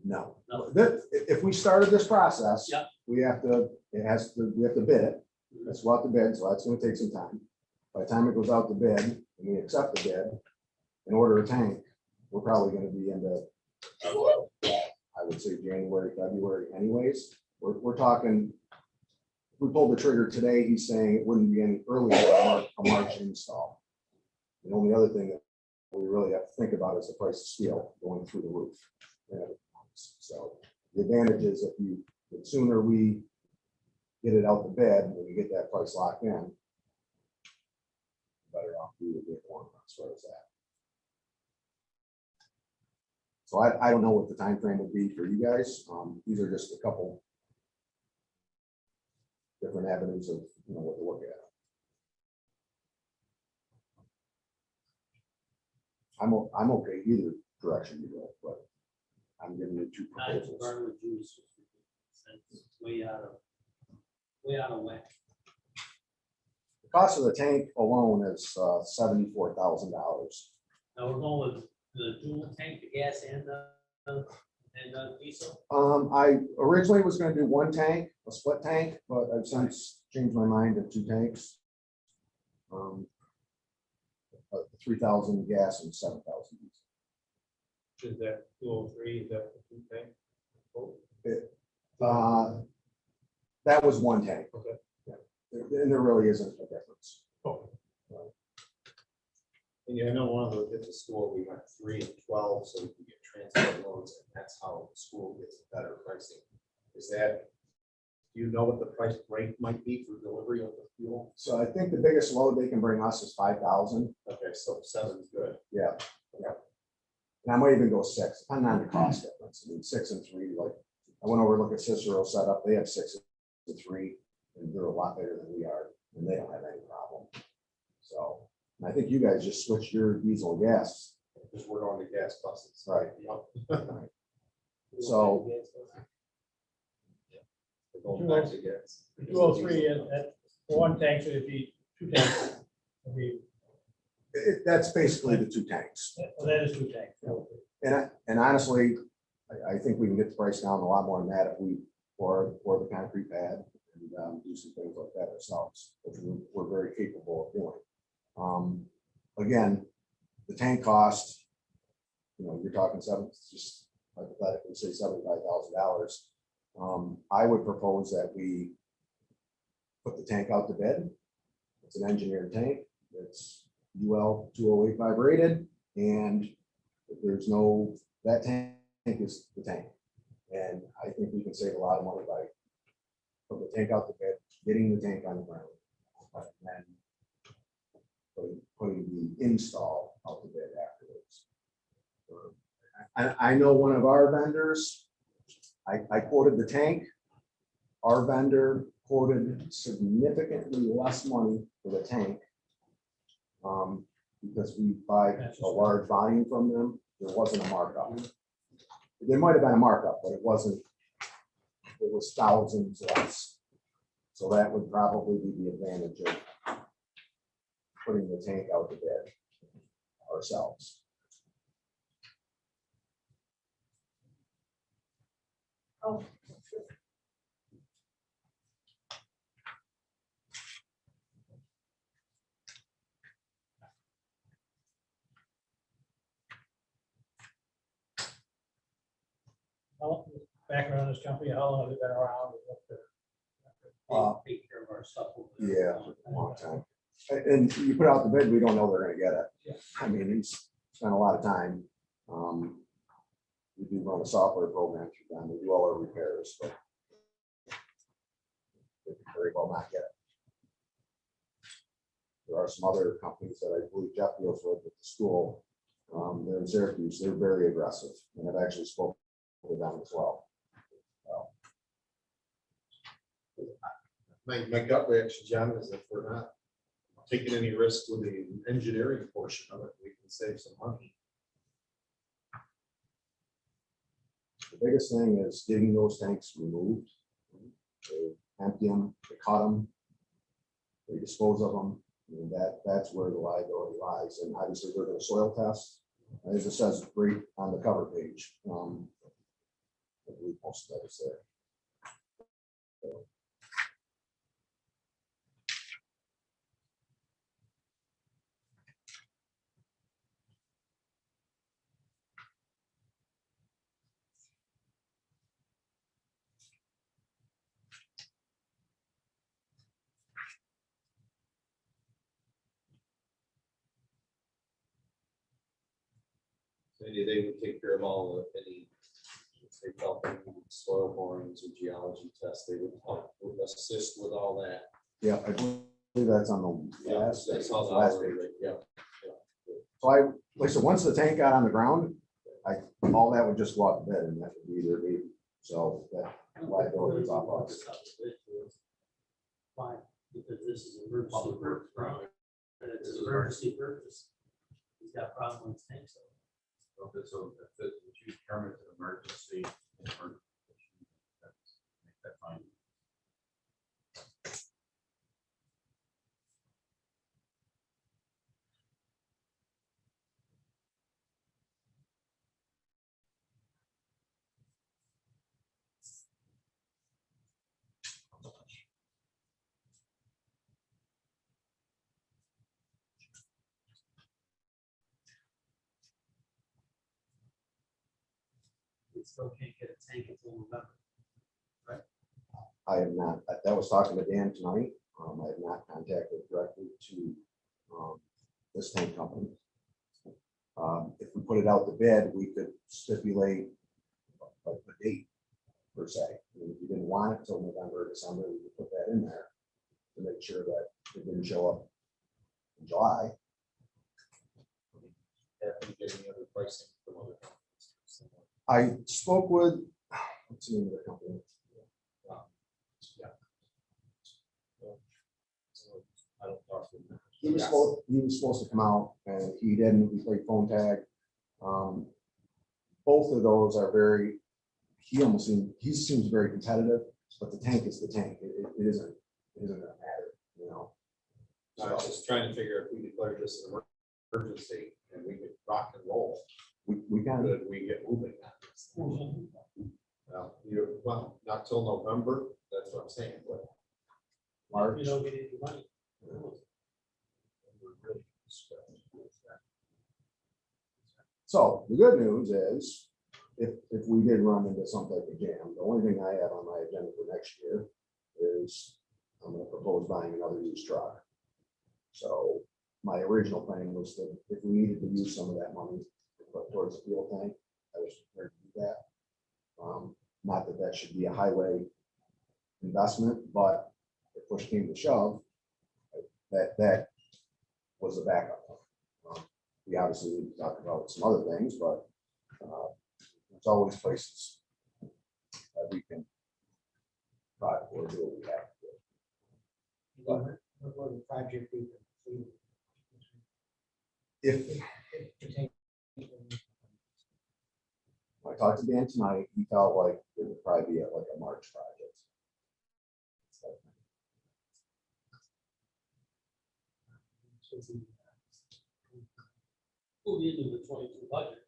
No. No. If we started this process, Yep. we have to bid it. Let's go out to bid, so that's gonna take some time. By the time it goes out to bid and we accept the bid and order a tank, we're probably gonna be into, I would say January, February anyways. We're talking, if we pulled the trigger today, he's saying it wouldn't be any earlier than a March install. The only other thing that we really have to think about is the price of steel going through the roof. So the advantage is the sooner we get it out the bed, when we get that price locked in, the better off we would be as far as that. So I don't know what the time frame would be for you guys. These are just a couple different avenues of what to look at. I'm okay either direction you go, but I'm giving you two Not proposals. Garland Juice. It's way out of whack. The cost of the tank alone is $74,000. Now we're going with the dual tank, the gas and the diesel. I originally was going to do one tank, a split tank, but I've since changed my mind to two tanks. 3,000 gas and 7,000 diesel. Is that 203, is that the two tank? That was one tank. Okay. Yeah. And there really isn't a difference. Okay. And yeah, I know one of those at the school, we went 3 and 12, so we can get transport loads, and that's how the school gets better pricing. Is that, do you know what the price break might be for delivery of the fuel? So I think the biggest load they can bring us is 5,000. Okay, so 7 is good. Yeah. And I might even go 6, depending on the cost difference. I mean, 6 and 3, like I went over to look at Cicero setup. They have 6 and 3, and they're a lot better than we are, and they don't have any problem. So and I think you guys just switched your diesel and gas. Because we're going to gas buses. Right. Yep. So We're going back to gas. 203 and that for one tank, so it'd be two tanks. It'd be- That's basically the two tanks. well, that is two tanks. And honestly, I think we can get the price down a lot more than that if we pour the concrete pad and do some things like that ourselves, which we're very capable of doing. Again, the tank cost, you're talking just hypothetically say $75,000. I would propose that we put the tank out to bid. It's an engineered tank. It's UL 2085 rated, and there's no, that tank is the tank. And I think we can save a lot of money by putting the tank out to bid, getting the tank on the ground, and then putting the install out to bid afterwards. I know one of our vendors I quoted the tank. Our vendor quoted significantly less money for the tank. Because we buy a large volume from them, there wasn't a markup. There might have been a markup, but it wasn't, it was thousands less. So that would probably be the advantage of putting the tank out to bid ourselves. Oh, Background on this company, how long have they been around? They take care of our stuff. over there. Yeah, a long time. And you put out the bid, we don't know they're gonna get it. Yeah. I mean, he's spent a lot of time. We do run a software program through them, we do all our repairs, but they could very well not get it. There are some other companies that I believe Jeff deals with at the school. They're in Syracuse, they're very aggressive, and I've actually spoken with them as well. My gut reaction, John, is if we're not taking any risk with the engineering portion of it, we can save some money. The biggest thing is getting those tanks removed. They empty them, they cut them, they dispose of them. And that's where the liability lies. And obviously they're going to soil test, as it says right on the cover page. I believe most of that is there. Maybe they would take care of all of any, if they felt they needed soil borings or geology tests, they would help, would assist with all that. Yeah, I believe that's on the Yeah, last, that's how the last hourly page. rate, yeah. So like I said, once the tank got on the ground, all that would just go out to bid and that would be their baby. So that liability is off us. Fine, because this is emergency purchase. And it's an emergency purchase. He's got a problem with tanks. Okay, so if you determine it's an emergency, make that fine. We still can't get a tank until November. I have not, that was talking to Dan tonight. I have not contacted directly to this tank company. If we put it out to bid, we could stipulate like the date per se. I mean, if you didn't want it till November or December, we could put that in there to make sure that it didn't show up in July. Have to get any other pricing from other companies. I spoke with, what's the name of the company? I don't talk to them. He was supposed to come out and he didn't, we played phone tag. Both of those are very, he seems very competitive, but the tank is the tank. It isn't gonna matter, you know. I was just trying to figure if we declared this an emergency and we could rock and roll, We kind of, could we get moving on this? Well, not till November, that's what I'm saying, but. March. You don't get any money. So the good news is, if we did run into some type of jam, the only thing I have on my agenda for next year is I'm gonna propose buying another used truck. So my original plan was that if we needed to use some of that money to put towards the fuel tank, I was prepared to do that. Not that that should be a highway investment, but if push came to shove, that was a backup. We obviously need to talk about some other things, but there's always places. that we can try or do what we have to do. What will the project be? If I talked to Dan tonight, he felt like it would probably be like a March project. We'll be into the 22 budget.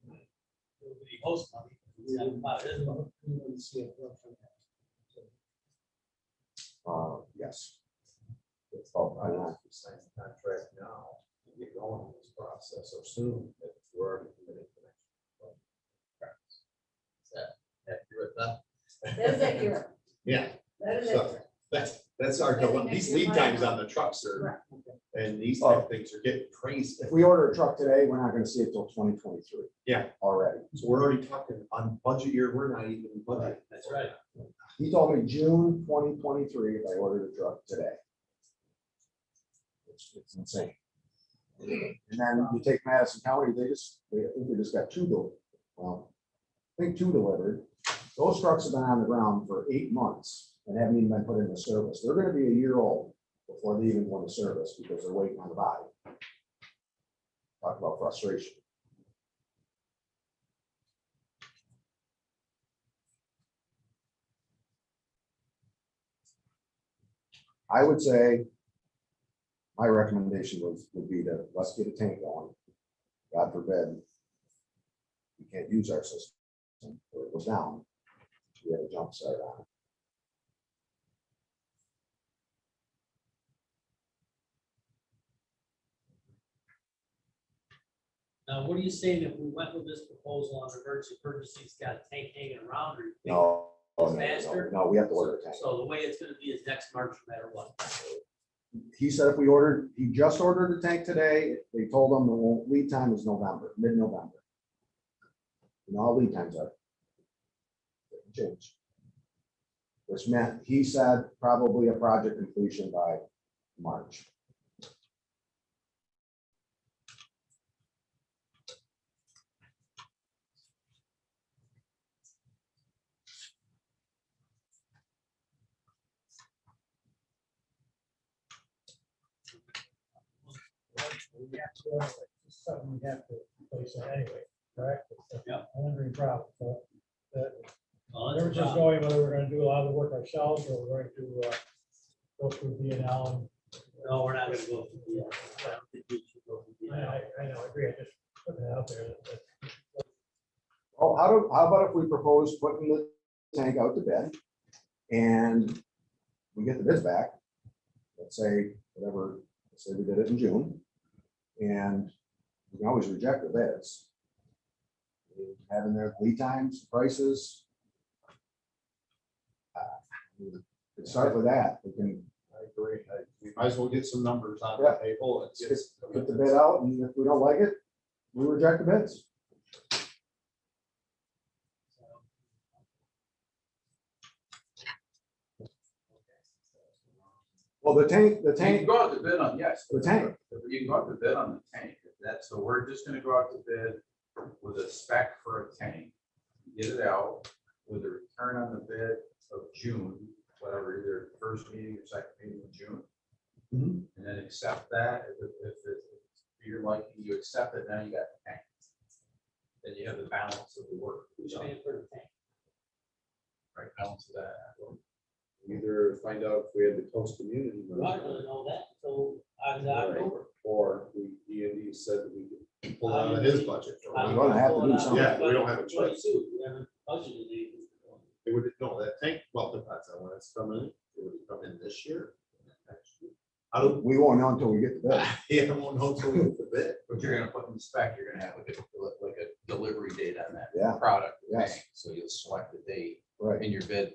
It'll be host money. We have about it, but Yes. It's all, I know. We sign the contract now, and get going on this process so soon that we're already committed to next. Is that accurate then? That is accurate. Yeah, That is So- accurate. that's our, Everything these next lead year, times right? on the trucks are, Correct. and these type of things are getting crazy. If we order a truck today, we're not gonna see it till 2023. Yeah. Already. So we're already talking on budget year, we're not even budget. that's right. He told me June 2023 if I ordered a truck today. It's insane. And then you take Madison County, I think they just got I think two delivered. Those trucks have been on the ground for 8 months and haven't even been put into service. They're gonna be a year old before they even go into service because they're waiting on the body. Talk about frustration. I would say my recommendation would be to let's get a tank going. God forbid we can't use our system or it goes down. We have a jump start on it. Now, what are you saying if we went with this proposal on emergency purchasing, got a tank hanging around, or you think? No, It's no, faster? no, we have to order a tank. So the way it's gonna be is next March, no matter what. He said if he just ordered the tank today, they told him the lead time is November, mid-November. You know, how lead times are. They can change. Which meant, he said probably a project completion by March. Something we have to place it anyway, correct? Yeah. Wondering problem, so that, Well, we that's were a just problem. going whether we're gonna do a lot of the work ourselves or we're going to go through B and L. No, we're not gonna go through the, I don't think we should go through the. I know, I agree, I just putting it out there. Oh, how about if we propose putting the tank out to bid and we get the bids back? Let's say whatever, let's say we did it in June. And we can always reject the bids. Having their lead times, prices. We can start with that. We can I agree. We might as well get some numbers on the table and get. get the bid out, and if we don't like it, we reject the bids. Well, the tank, You can go out to bid on, yes. The tank. You can go out to bid on the tank, if that's, so we're just gonna go out to bid with a spec for a tank. Get it out with a return on the bid of June, whatever, either first meeting or second meeting in June. Mhm. And then accept that, if you're like, you accept it, now you got the tank. Then you have the balance of the work. Who's paying for the tank? Right, balance of that. Either find out if we had the coast community. We're not gonna know that until October. Or D and D said that we could pull out of his budget. We're gonna have to do something. Yeah, we don't have a choice. We haven't budgeted anything. It would, no, that tank, well, depends on when it's coming in. It would come in this year. Next year. I don't, We won't know until we get the bid. yeah, I won't know until we get the bid. But you're gonna put in the spec, you're gonna have like a delivery date on that. Yeah. Product. Yes. tank. So you'll select the date Right, in your bid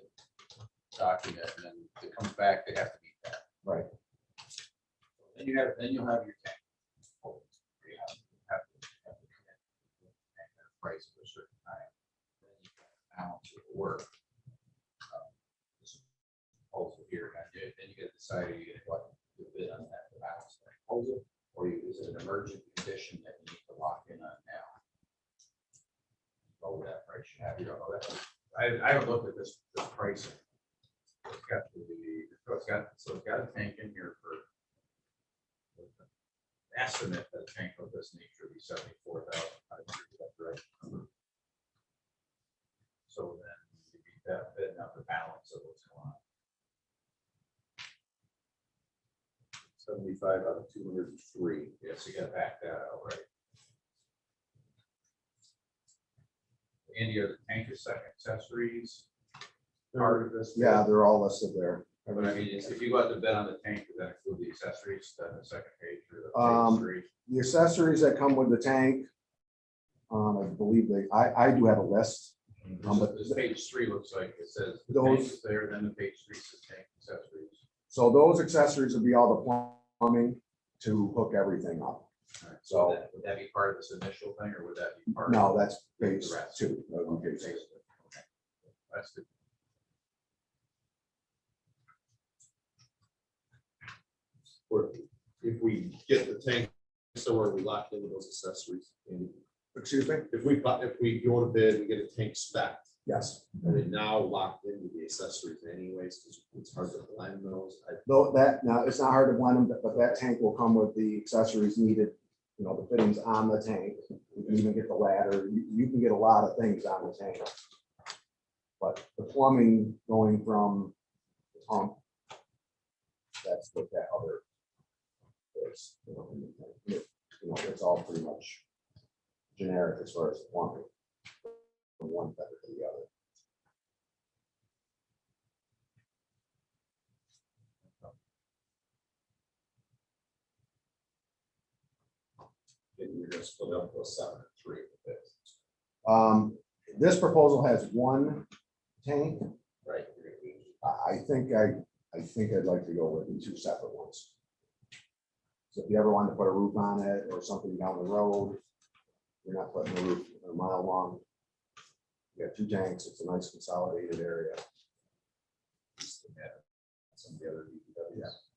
document, and then it comes back, they have to meet that. right. Then you'll have your tank. You have to commit a price for a certain time. Then you balance with the work. This proposal here, and then you gotta decide, are you gonna what to bid on that balance that proposal, or is it an emergent condition that you need to lock in on now? Over that price you have, you don't know that. I haven't looked at this pricing. It's got so it's got a tank in here for the estimate that a tank of this nature would be 74,500, that's right. So then you beat that bid, now the balance of what's going on. 75 out of 203. Yes, you gotta back that out, right? Andy, are the tank or second accessories part of this? bid? Yeah, they're all listed there. But I mean, if you go out to bid on the tank, does that include the accessories, then the second page or the Um, page 3? The accessories that come with the tank, I believe I do have a list. but This page 3 looks like it says the Those- tank is there, then the page 3 says tank accessories. So those accessories would be all the plumbing to hook everything up. All right, So- so would that be part of this initial thing, or would that be part? No, of that's page the rest? 2. That would be Okay, page two. okay. That's the. Or if we get the tank, so are we locked into those accessories? Andy? Excuse me? If we go to bid, we get a tank spec, Yes. are they now locked into the accessories anyways? Because it's hard to blend those. Though that, now, it's not hard to blend them, but that tank will come with the accessories needed, the fittings on the tank. You can even get the ladder. You can get a lot of things on the tank. But the plumbing going from the pump, that's what that other is. It's all pretty much generic as far as the plumbing. From one better to the other. And you're gonna split up to 7 or 3 with this. This proposal has one tank. Right. I think I'd like to go with the 2 separate ones. So if you ever wanted to put a roof on it or something down the road, you're not putting a roof a mile long. You got 2 tanks, it's a nice consolidated area. Some of the other DPWs.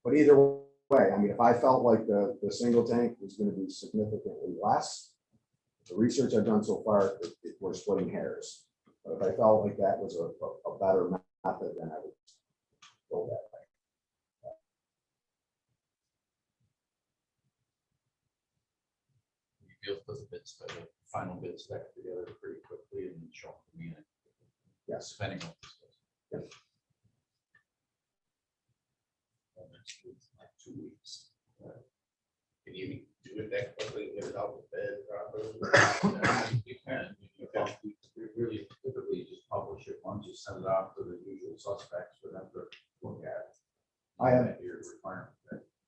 But either way, I mean, if I felt like the single tank was gonna be significantly less, the research I've done so far, we're splitting hairs. But if I felt like that was a better method, then I would go that way. You feel put the bids, but the final bids back together pretty quickly and show them to me. Yes. Depending on. Yep. Well, next week's like 2 weeks. Can you do it that quickly, get it out of bed properly? You can, you really typically just publish it once, you send it off to the usual suspects for them to look at. I have- Your requirement.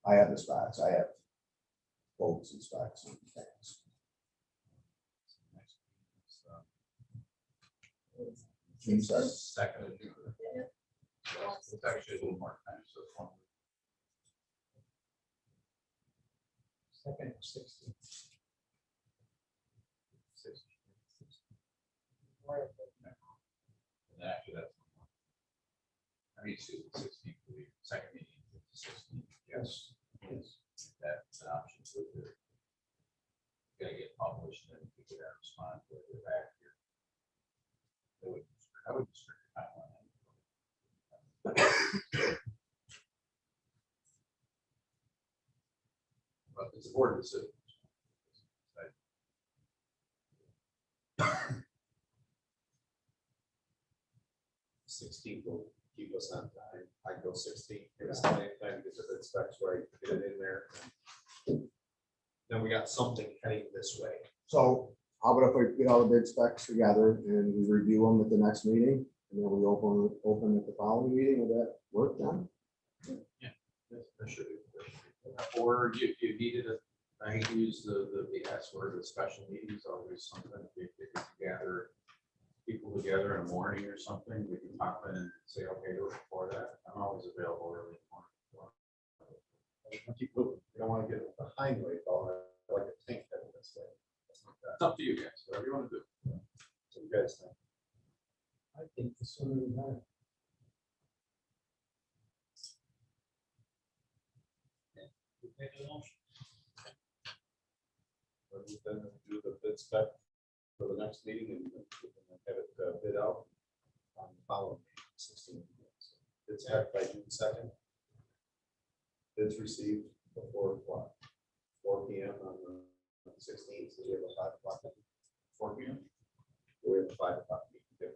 I have the specs, I have bolts and specs and things. June second. Second of June. So it's actually a little more time, so it's 1 week. Second, 16. 16. And actually, that's. I mean, excuse me, 16th, the second meeting, 16th. Yes. Yes. That's an option to it. Gotta get published and then we get our response when we're back here. I would restrict the timeline. But it's a board decision. 16th will keep us on time. I go 16th, give us plenty of time to get the bid specs right, get it in there. Then we got something heading this way. So how about if we get all the bid specs together and we review them at the next meeting? And then we open at the following meeting, will that work then? That should be. Or you needed a, I hate to use the S word, the special meetings, always something, if you could gather people together in the morning or something, we can pop in and say, okay, do it before that. I'm always available early in the morning. Keep moving. You don't want to get behind the eight ball, like a tank heading this way. It's up to you guys, whatever you want to do. So you guys think? I think the sooner the better. Then do the bid spec for the next meeting and have it bid out on the following meeting, 16. It's back by June 2nd. Bids received before what? 4 p.m. on the 16th. So we have a 5 o'clock. 4 p.m. We have a 5 o'clock meeting.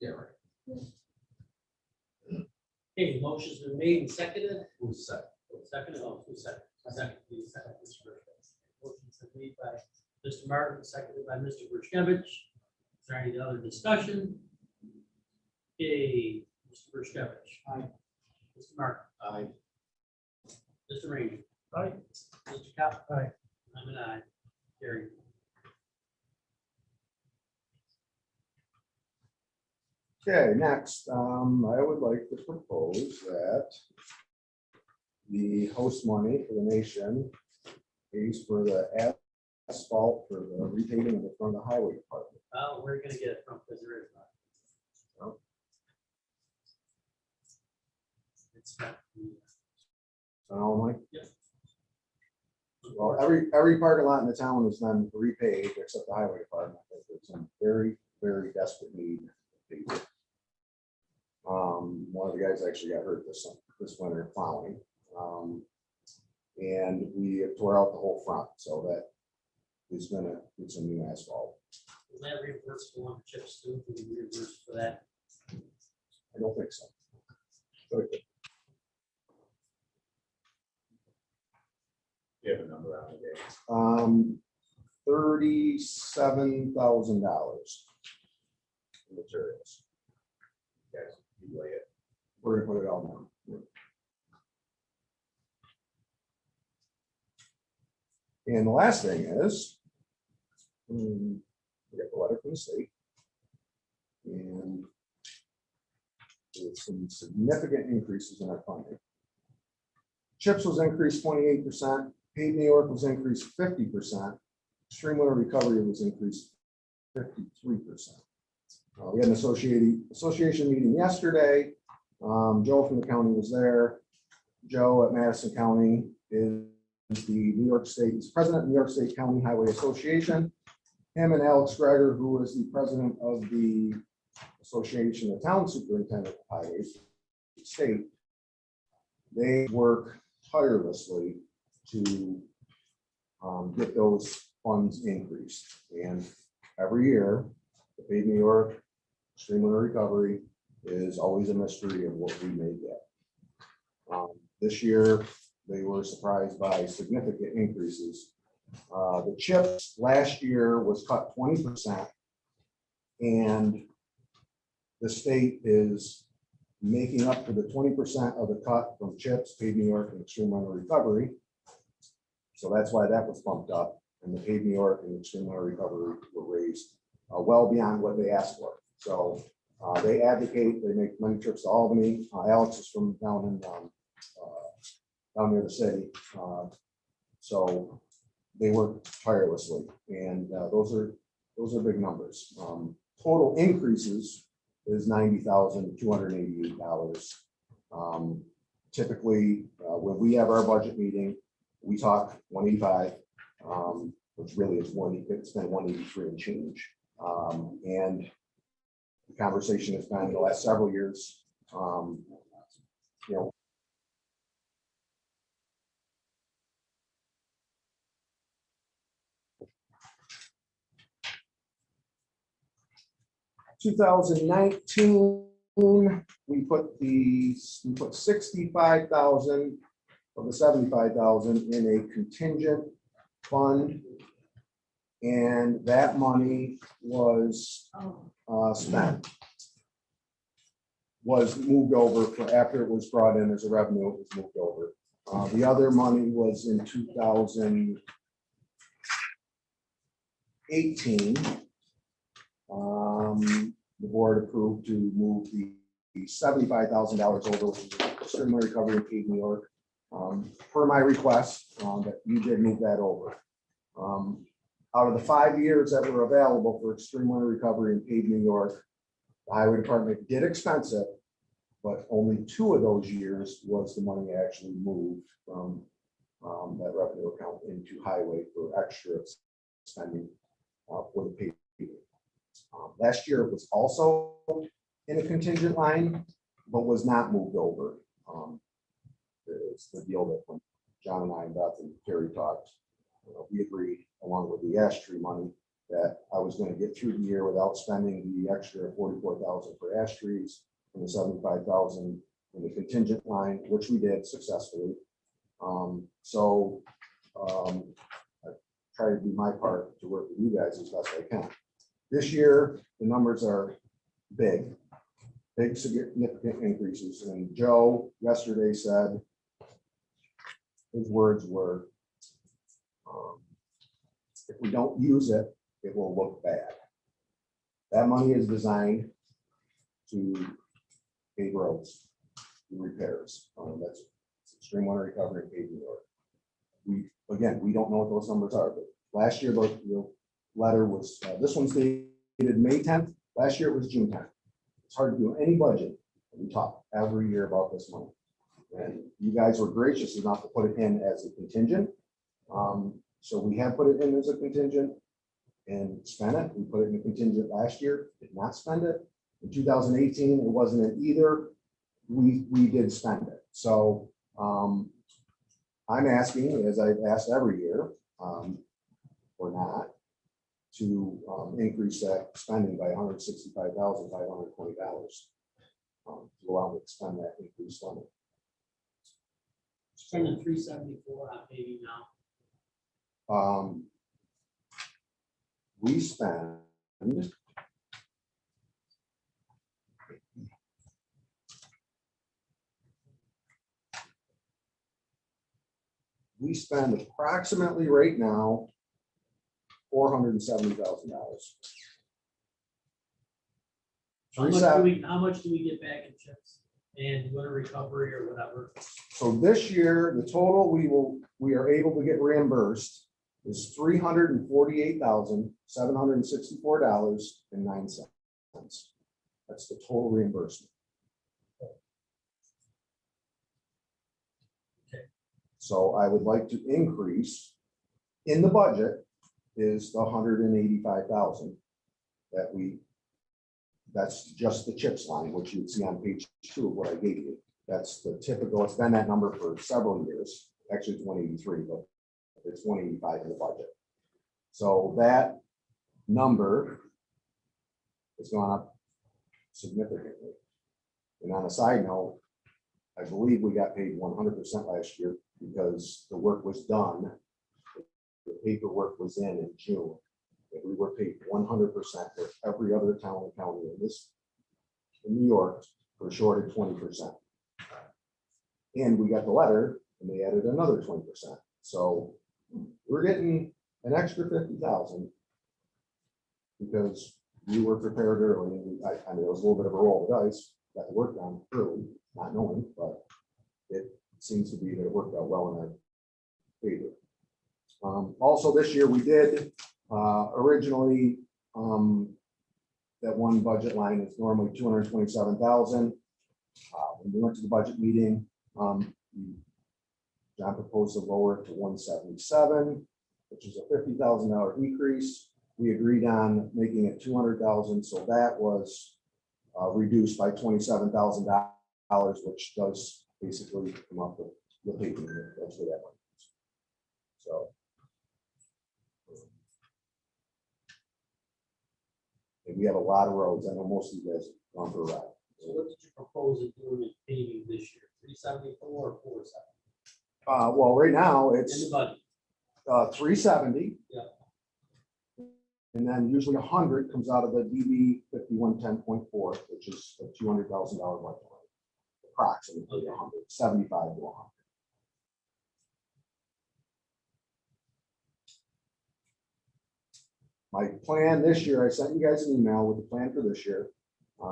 Yeah, right. Okay, motion's been made and seconded. Who's second? Seconded, oh, who's second? Second, please, second, Mr. Burchett. Motion's been made by Mr. Martin, seconded by Mr. Burchevich. Is there any other discussion? Okay, Mr. Burchevich. Aye. Mr. Martin. Aye. Mr. Ranger. Aye. Mr. Cap. Aye. I'm an aye. Carried. Okay, next, I would like to propose that the host money for the nation pays for the asphalt for the repaving of the front of the highway department. Well, we're gonna get it from, because there is none. Oh. It's not the- All Mike? Yep. Well, every parking lot in the town is then repaved except the highway department. There's some very, very desperate need. One of the guys actually got hurt this winter plowing. And we tore out the whole front, so that is gonna get some new asphalt. Is that reimbursable on chips too? Do we reimburse for that? I don't think so. But You have a number on the day. $37,000 in materials. Guys, you lay it. We're gonna put it all down. And the last thing is, we got the letter from the state. And there's some significant increases in our funding. CHIPS was increased 28%, Pave New York was increased 50%, extreme winter recovery was increased 53%. We had an association meeting yesterday. Joe from the county was there. Joe at Madison County is the New York State, he's president of New York State County Highway Association. Him and Alex Gregor, who is the president of the Association of Town Superintendent of Highways State, they work tirelessly to get those funds increased. And every year, the Pave New York extreme winter recovery is always a mystery of what we may get. This year, they were surprised by significant increases. The CHIPS last year was cut 20%, and the state is making up for the 20% of the cut from CHIPS, Pave New York, and extreme winter recovery. So that's why that was bumped up, and the Pave New York and extreme winter recovery were raised well beyond what they asked for. So they advocate, they make many trips to Albany. Alex is from down near the city. So they work tirelessly, and those are big numbers. Total increases is $90,288. Typically, when we have our budget meeting, we talk 185, which really is it's been 183 and change. And the conversation has been in the last several years, you know, 2019, we put 65,000 of the 75,000 in a contingent fund. And that money was was moved over for after it was brought in as a revenue, it was moved over. The other money was in 2018. The board approved to move the $75,000 over, which is extreme recovery in Pave New York. Per my request, that you did move that over. Out of the 5 years that were available for extreme winter recovery in Pave New York, the highway department did expense it, but only 2 of those years was the money actually moved from that revenue account into highway for extra spending. for the paving. Last year it was also in a contingent line, but was not moved over. It's the deal that when John and I and Beth and Terry talked, we agreed along with the ash tree money that I was going to get through the year without spending the extra 44,000 for ash trees and the 75,000 in the contingent line, which we did successfully. I try to do my part to work with you guys as best I can. This year, the numbers are big significant increases. And Joe yesterday said, his words were, if we don't use it, it will look bad. That money is designed to pave roads, do repairs. That's extreme winter recovery and paving work. We don't know what those numbers are, but last year the letter was, this one's dated May 10th. Last year it was June 10th. It's hard to do any budget. We talk every year about this money. And you guys were gracious enough to put it in as a contingent. So we have put it in as a contingent and spent it. We put it in a contingent last year, did not spend it. In 2018, it wasn't in either. We did spend it. So I'm asking, as I've asked every year, or not, to increase that spending by $165,520 to allow me to spend that increased money. Spending $374 on paving now. We spend approximately right now $470,000. How much do we get back in chips and winter recovery or whatever? So this year, the total we are able to get reimbursed is $348,764.09. That's the total reimbursement. Okay. So I would like to increase in the budget is the $185,000 that's just the CHIPS line, which you'd see on page 2 of what I gave you. That's the typical, it's been that number for several years. Actually, it's 183, but it's 185 in the budget. So that number has gone up significantly. And on a side note, I believe we got paid 100% last year because the work was done. The paperwork was in June. And we were paid 100% with every other town and county in New York were shorted 20%. And we got the letter and they added another 20%. So we're getting an extra 50,000 because we were prepared early. And I mean, it was a little bit of a roll of the dice, got the work done early, not knowing, but it seems to be that it worked out well in our favor. Also this year we did originally that one budget line is normally 227,000. When we went to the budget meeting, John proposed to lower it to 177, which is a $50,000 decrease. We agreed on making it 200,000, so that was reduced by $27,000, which does basically come up with the paving. That's where that one is. So. And we have a lot of roads. I know most of you guys have gone for a ride. So what did you propose in doing in paving this year? 374 or 470? Well, right now In the it's budget. 370. Yeah. And then usually 100 comes out of the DB 5110.4, which is a $200,000 budget. Approximately 100, 75 to 100. My plan this year, I sent you guys an email with the plan for this year.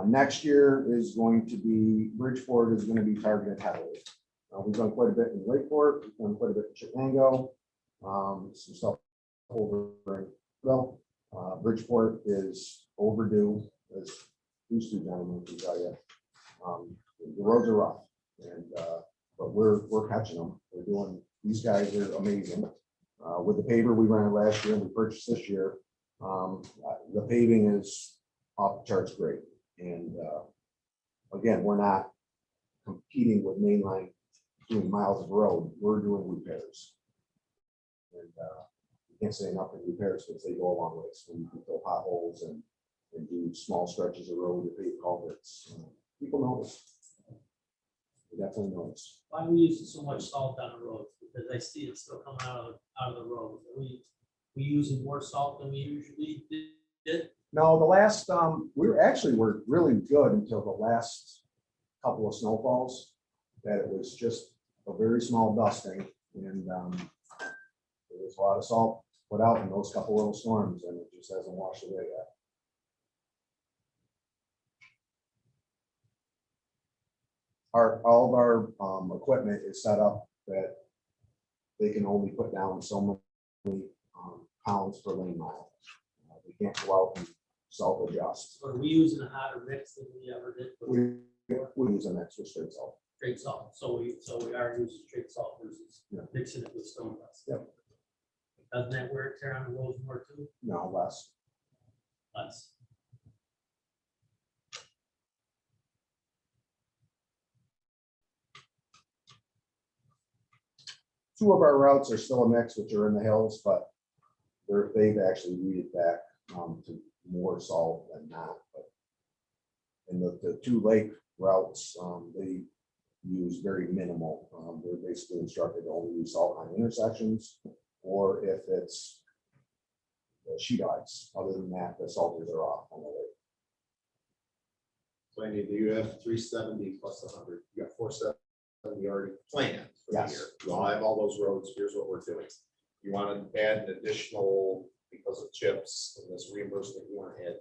Next year is going to be, Bridgeport is going to be targeted heavily. We've done quite a bit in Lakeport, we've done quite a bit in Chittenango, some stuff over in well, Bridgeport is overdue, as these two gentlemen can tell you. The roads are rough, and but we're catching them. We're doing, these guys are amazing. With the paver we ran last year and we purchased this year, The paving is off the charts great, and again, we're not competing with mainline doing miles of road, we're doing repairs. And you can't say enough in repairs because they go a long ways. When you can fill potholes and do small stretches of road to pave culverts, people notice. They definitely notice. Why are we using so much salt on the roads? Because I see it still coming out of the road. We using more salt than we usually did. No, the last, we were really good until the last couple of snowfalls, that it was just a very small dusting, and there was a lot of salt put out in those couple little storms, and it just hasn't washed away yet. All of our equipment is set up that they can only put down so many pounds per lane mile. They can't go out and self-adjust. Or are we using a hotter mix than we ever did? We use an extra straight salt. Straight salt. So we are using straight salt versus Yeah. mixing it with stone dust. Yep. Doesn't that wear and tear on the roads more too? No, less. Less. Two of our routes are still a mix, which are in the hills, but they've actually weeded back to more salt than not. But in the two lake routes, they use very minimal. They're basically instructed to only use salt on intersections, or if it's sheet ice. Other than that, the salters are off on the lake. So Andy, do you have 370 plus 100? You got 470 already planned for the Yes. year. You all have all those roads. Here's what we're doing. You want to add an additional, because of chips and this reimbursement, you want to add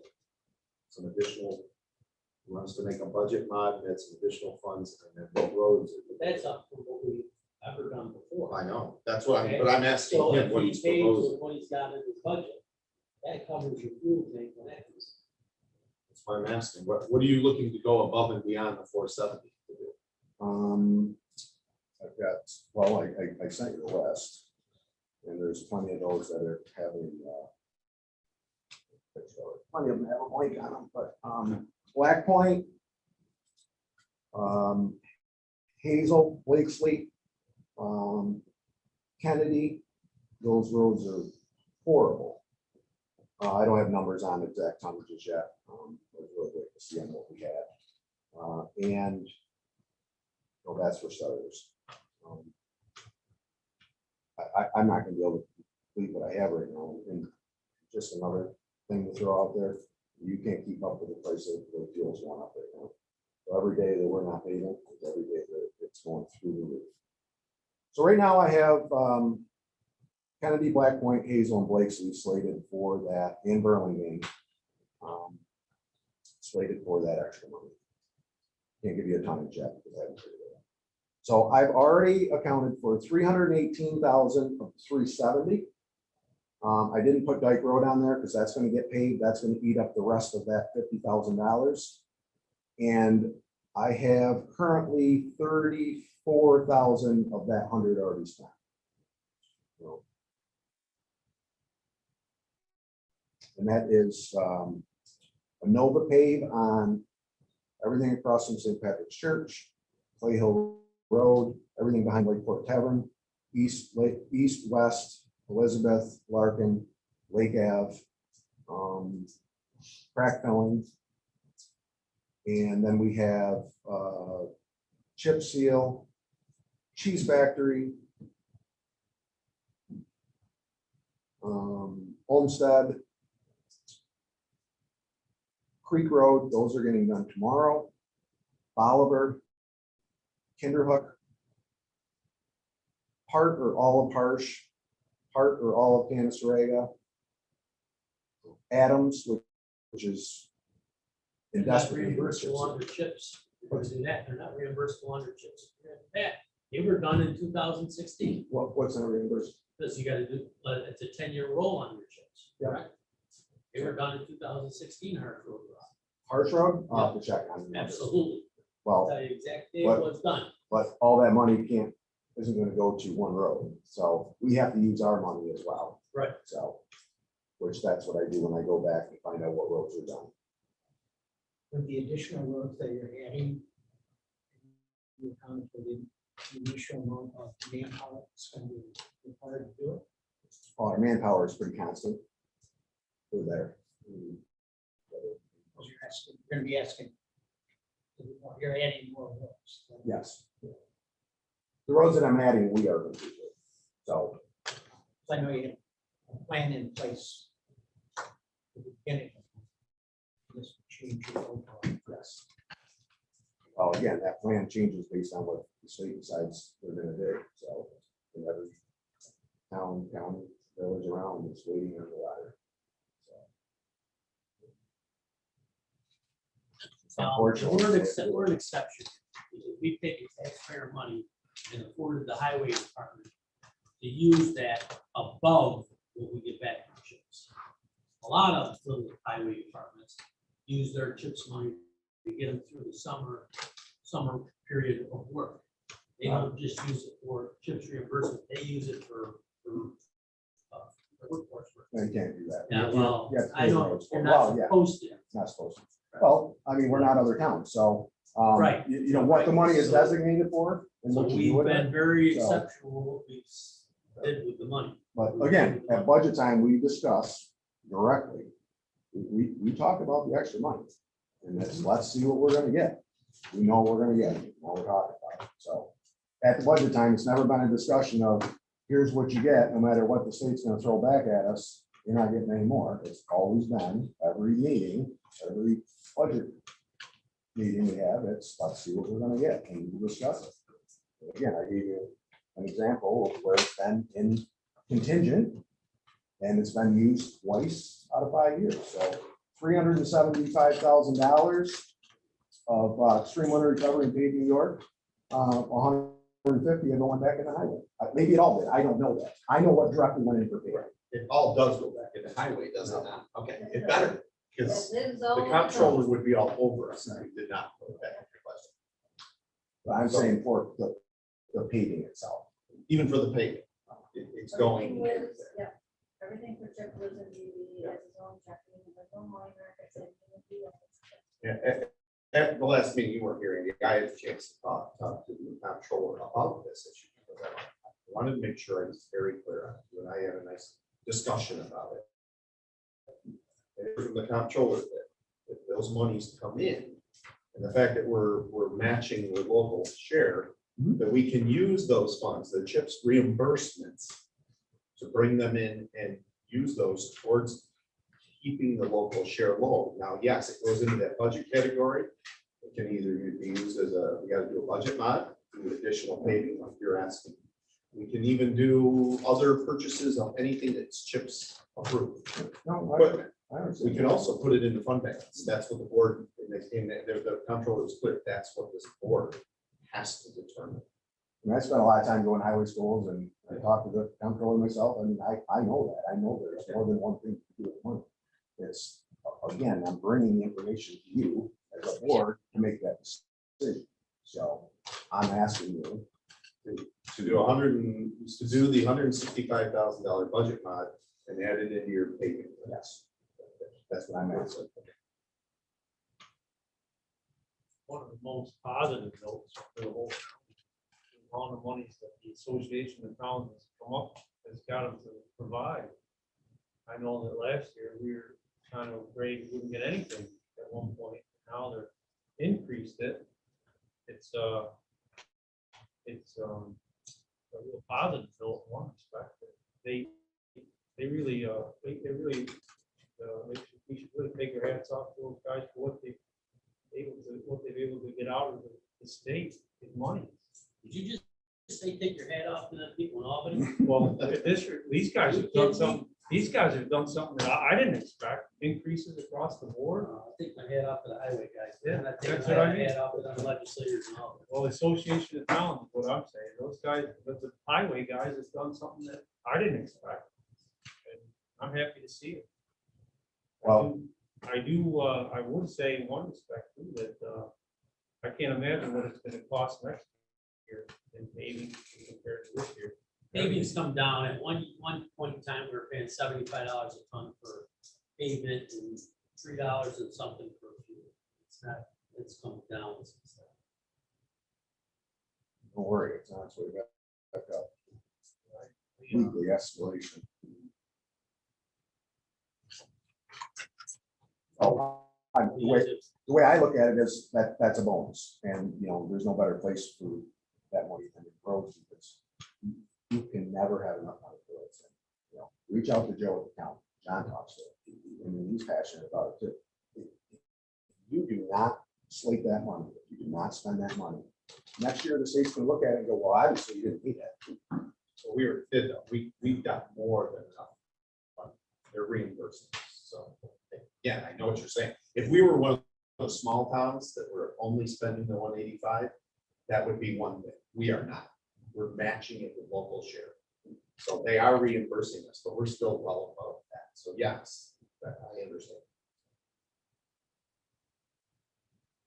some additional, you want us to make a budget mod, and add some additional funds, and then what roads? That's up from what we've ever done before. I know, that's what I'm, but I'm asking So him if what he he's pays proposing. with what he's got in his budget, that covers your fuel tank when that comes. That's why I'm asking, what are you looking to go above and beyond the 470 to do? I've got, well, I sent you the list, and there's plenty of those that are having, plenty of them have a blank on them, but, Black Point, Hazel, Blakesley, Kennedy, those roads are horrible. I don't have numbers on exact tonnages yet. I was really waiting to see on what we had. And, well, that's for starters. I'm not gonna be able to complete what I have right now, and just another thing to throw out there, you can't keep up with the price of the fuels going up right now. So every day that we're not paying, every day that it's going through the roof. So right now I have Kennedy, Black Point, Hazel, and Blakesley slated for that, in Burlingame. Slated for that extra money. Can't give you a tonnage yet because I haven't figured it out. So I've already accounted for 318,000 of 370. I didn't put Dyke Road on there because that's going to get paid. That's going to eat up the rest of that $50,000. And I have currently 34,000 of that 100 already spent. So, and that is a Nova pave on everything across from St. Patrick's Church, Clay Hill Road, everything behind Lakeport Tavern, east, west, Elizabeth, Larkin, Lake Ave, crack filling. And then we have chip seal, cheese factory, Olmsted, Creek Road, those are getting done tomorrow. Bolivar, Kinderhook, part or all of Harsh, part or all of Canasarega, Adams, which is in They're not desperate need of reimbursable chips. under chips. Because of that, they're not reimbursable under chips. That, they were done in 2016, What's not reimbursed? because you gotta do, it's a 10-year roll on your chips, Yeah. correct? They were done in 2016, Hard Road Rock. Harsh Road, I'll have to check on it. Absolutely. Well, Tell you exactly What? what's done. but all that money isn't gonna go to one road, so we have to use our money as well. Right. So, which that's what I do when I go back and find out what roads are done. With the additional roads that you're adding, you account for the initial amount of manpower that's going to be required to do it. Our manpower is pretty constant. We're there. Because you're going to be asking, you're adding more roads. Yes. The roads that I'm adding, we are going to do. So, I know you had a plan in place at the beginning. This will change your overall. yes. Well, again, that plan changes based on what the state decides they're gonna do, so. And every town, county, village around is waiting on the ladder. So, unfortunately, We're an exception. We've taken taxpayer money and afforded the highway department to use that above what we get back from chips. A lot of little highway departments use their chips money to get them through the summer period of work. They don't just use it for chips reimbursement, they use it for workforce work. they can't do that. Yeah, well, Yeah, I know, roads. you're Well, not yeah, supposed to. it's not supposed to. Well, I mean, we're not other towns, so. Right. You know, what the money is So- designated for. And So what you do we've with been it. very So- exceptional what we did with the money. But again, at budget time, we discuss directly, we talk about the extra money. And that's, let's see what we're gonna get. We know what we're gonna get, what we're talking about, so. At the budget time, it's never been a discussion of, here's what you get, no matter what the state's gonna throw back at us, you're not getting any more. It's always been, every meeting, every budget meeting we have, it's, let's see what we're gonna get, and we discuss it. Again, I gave you an example of where it's been in contingent, and it's been used twice out of 5 years, so $375,000 of extreme winter recovery in paid New York, 150 of going back in the highway. Maybe it all did, I don't know that. I know what directly went in for paid. It all does go back in the highway, does it not? Okay, it better, because It lives the all comptroller would be all over us if we did not go back in your question. But I'm saying for the paving itself. Even for the paving, it's Everything going. lives, yeah, everything for Chip lives in DB, has its own checking, there's no line records, and At the last meeting, you weren't hearing, I had a chance to talk to the comptroller about this issue. Because I wanted to make sure I was very clear on it, and I had a nice discussion about it. And from the comptroller that if those monies come in, and the fact that we're matching the local share, that we can use those funds, the CHIPS reimbursements, to bring them in and use those towards keeping the local share low. Now, yes, it goes into that budget category. It can either be used as we gotta do a budget mod, do additional paving like you're asking. We can even do other purchases of anything that's CHIPS approved. No, Equipment. I We understand. can also put it into fund balance. That's what the board, the comptroller is clear, that's what this board has to determine. And I spent a lot of time going to highway schools, and I talked to the comptroller myself, and I know that, I know there's more than one thing to do with money. It's, again, I'm bringing the information to you as a board to make that decision. So I'm asking you, To do the $165,000 budget mod and add it into your paving. yes, that's what I'm asking. One of the most positive notes for the whole town. The amount of monies that the association of towns has come up, has got them to provide. I know that last year we were kind of afraid we wouldn't get anything at one point. Now they're increased it. It's a real positive note in one respect. They really, we should really take our hats off to those guys for what they've been able to get out of the state in money. Did you just say take your hat off to the people in Albany? Well, these guys have done something, that I didn't expect, increases across the board. I take my hat off to the highway guys. Yeah, I take that's my what I mean. hat off to the legislators and all. Well, the Association of Towns is what I'm saying. Those guys, but the highway guys have done something that I didn't expect. And I'm happy to see it. Well, I would say in one respect too, that I can't imagine what it's gonna cost next year and maybe compared to this year. paving's come down. At one point in time, we were paying $75 a ton for pavement and $3 and something for fuel. It's not, it's come down since then. Don't worry, it's on its way back up. Weekly escalation. Oh, the way I look at it is that's a bonus, and you know, there's no better place for that money than in roads, because you can never have enough money for roads. And, you know, reach out to Joe at the county. John talks to it. I mean, he's passionate about it too. If you do not slate that money, if you do not spend that money, next year the state's gonna look at it and go, well, obviously you didn't need that. So we've got more than enough. But they're reimbursing us. So, yeah, I know what you're saying. If we were one of those small towns that were only spending the 185, that would be one thing. We are not. We're matching it with local share. So they are reimbursing us, but we're still well above that. So yes, I understand.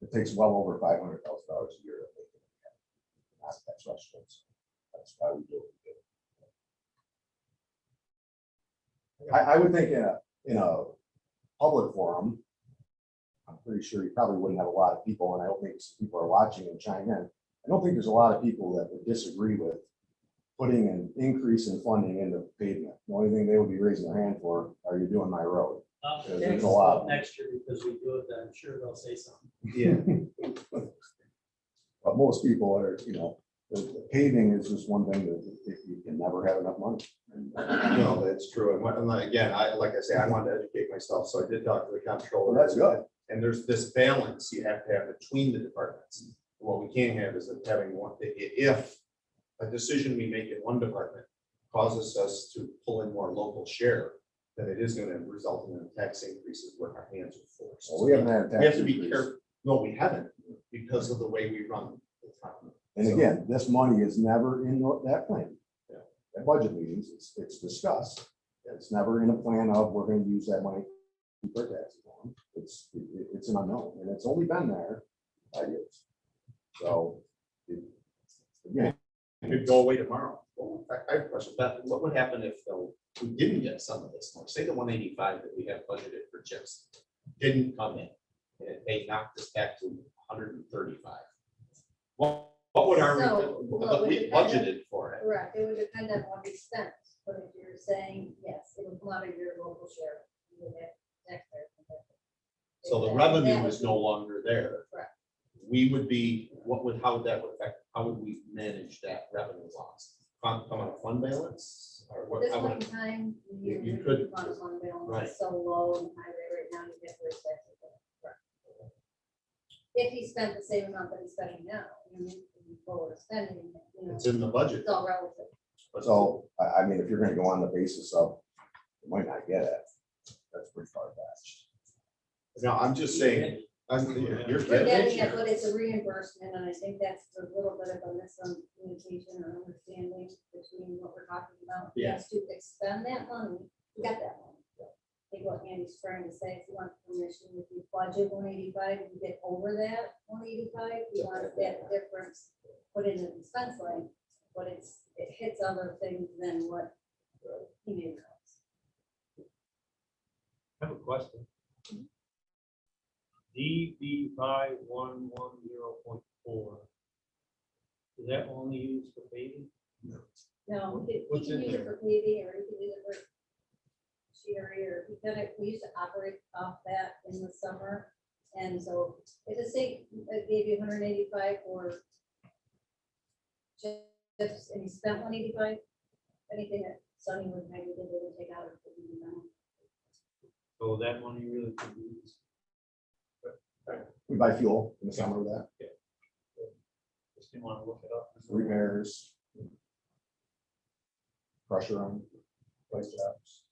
It takes well over $500,000 a year to make it. That's thresholds. That's why we do what we do. I would think in a public forum, I'm pretty sure you probably wouldn't have a lot of people, and I don't think people are watching and chime in. I don't think there's a lot of people that would disagree with putting an increase in funding into pavement. The only thing they would be raising their hand for, are you doing my road? There's Taxes a lot. go up next year because we do it, then I'm sure they'll say something. Yeah. But most people are, you know, the paving is just one thing that you can never have enough money. No, that's true. And again, like I say, I wanted to educate myself, so I did talk to the comptroller. Well, that's good. And there's this balance you have to have between the departments. What we can't have is that having one, if a decision we make in one department causes us to pull in more local share, then it is going to result in tax increases where our hands are full. So we haven't had a tax We have to be increase. careful. No, we haven't, because of the way we run the town. And again, this money is never in that plan. Yeah. At budget meetings, it's discussed. It's never in a plan of, we're gonna use that money to keep our taxes on. It's an unknown, and it's only been there 5 years. So, again, It could go away tomorrow. Well, I have a question. Beth, what would happen if though we didn't get some of this? Say the 185 that we have budgeted for chips didn't come in, and they knocked us back to 135. What would our, So, but we budgeted for it. Correct, it would depend on what we spent, but if you're saying, yes, it would come out of your local share. You would have taxpayer compensation. So the That revenue would is be- no longer there. Correct. We would be, how would that affect, how would we manage that revenue loss? Come on a fund balance or what? This how would- point in time, You you could- fund balance right. is so low in the highway right now, you get very taxes. If he spent the same amount that he's spending now, you mean, lower spending, you know, It's in the budget. it's all relative. so, I mean, if you're gonna go on the basis of, you might not get it, that's pretty far fetched. No, I'm just saying, you're We're getting kidding. it, but it's a reimbursement, and I think that's a little bit of a miscommunication or understanding between what we're talking about. Yeah. Yes, to expend that money, we got that money. I think what Andy's trying to say, if you want permission, if you budget 185, and you get over that 185, you want that difference put in an expense line, but it hits other things than what he made. I have a question. DB 5110.4. Is that only used for paving? No, you What's can in use it there? for paving, or you can use it for machinery, or we used to operate off that in the summer. And so it just say, it gave you 185 for chips, and you spent 185, anything that Sonny would maybe did, they would take out of the So that money really could be used. We buy fuel in the summer with that, Just didn't want to look it up. repairs. Pressure on place jobs.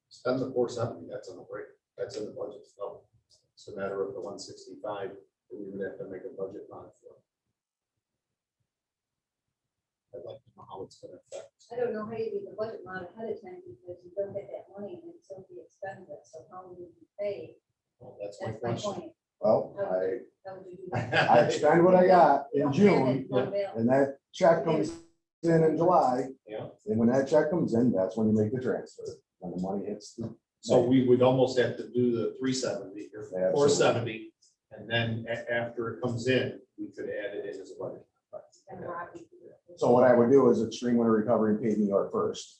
Spend the 470, that's on the break, that's in the budget, so it's a matter of the 165 that we would have to make a budget bond for. I'd like to know how how it's gonna affect. I don't know how you do the budget mod ahead of time because you don't get that money until you expend it, so how would you pay? Well, that's my That's my question. point. Well, How would you do that? I expend what I got You in don't have June, it fund balance. and that check comes in July, Yeah, and when that check comes in, that's when you make the transfer, when the money hits the. so we would almost have to do the 370 or Absolutely. 470, and then after it comes in, we could add it in as a budget. And Robbie. So what I would do is extreme winter recovery and paid New York first.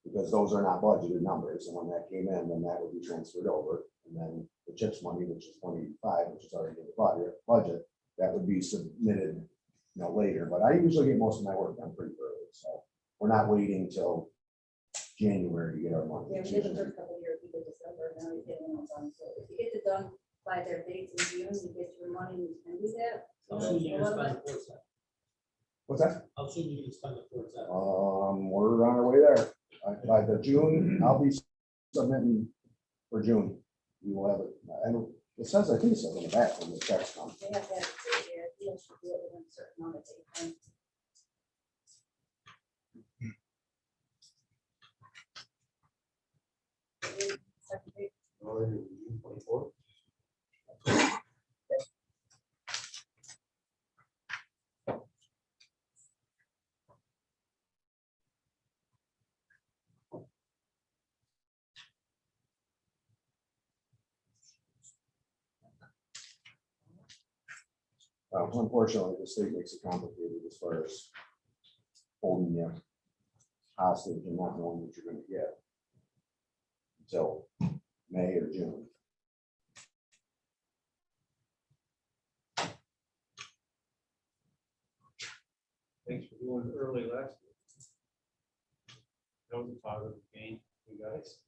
Because those are not budgeted numbers, and when that came in, then that would be transferred over, and then the CHIPS money, which is 25, which is already in the budget, that would be submitted, later, but I usually get most of my work done pretty early, so we're not waiting till January to get our money. Yeah, we did the first couple of years, we did December, now we get it all done, so if you get it done by their dates in June, you get your money, you can do that. How soon you gonna spend the 4.7? What's that? How soon you gonna spend the 4.7? We're on our way there. By the June, I'll be submitting for June. We will have it, it says, I think it says on the back when the checks come. They have to have it, yeah, you should do it within a certain amount of time. Second page. Or June 24th. Unfortunately, the state makes it complicated as far as holding you hostage and not knowing what you're gonna get until May or June. Thanks for doing it early last week. That was a positive gain, you guys.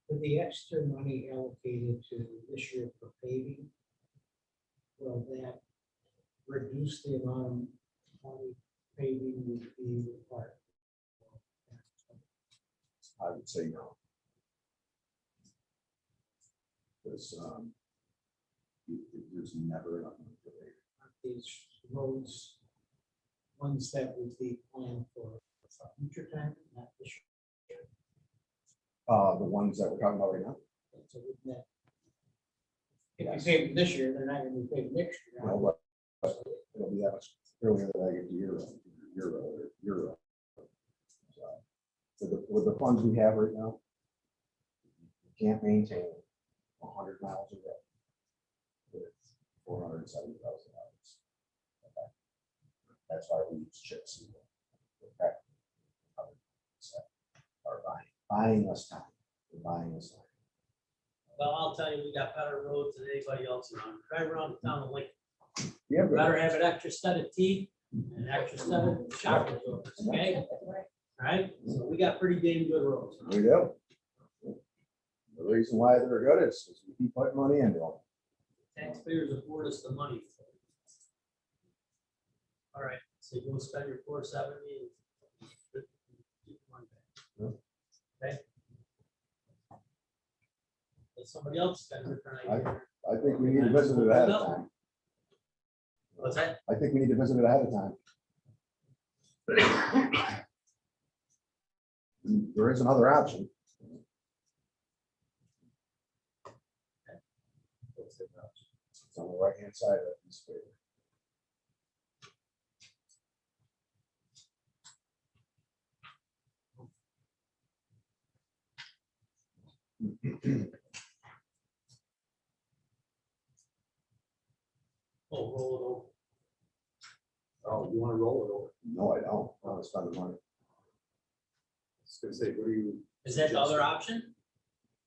With the extra money allocated to this year for paving, will that reduce the amount of money paving would be required? I would say no. Because there's never enough money for it. Aren't these roads ones that would be planned for future time, not this year? The ones that we're talking about right now. So wouldn't that, if you pay them this year, they're not gonna be paid next year. No, but it'll be that much earlier than I get the euro. So with the funds we have right now, we can't maintain 100 miles a road with $470,000. That's why we use chips. Are buying us time. They're buying us time. Well, I'll tell you, we got better roads than anybody else around. Drive around the town of Lincoln. We have good Better roads. have an extra set of teeth and an extra set of shock absorbers, okay? All right, so we got pretty damn good roads. We do. The reason why they're good is because we keep putting money into them. Taxpayers afford us the money. All right, so you go spend your 470 and keep the money back. Okay? Let somebody else spend it for an idea. I think we need to visit it ahead of time. What's that? I think we need to visit it ahead of time. There is another option. It's on the right-hand side of that piece of paper. Oh, roll Oh, you want to roll it over? No, I don't. I want to spend the money. I was gonna say, what do you? it over. Is that the other option? Is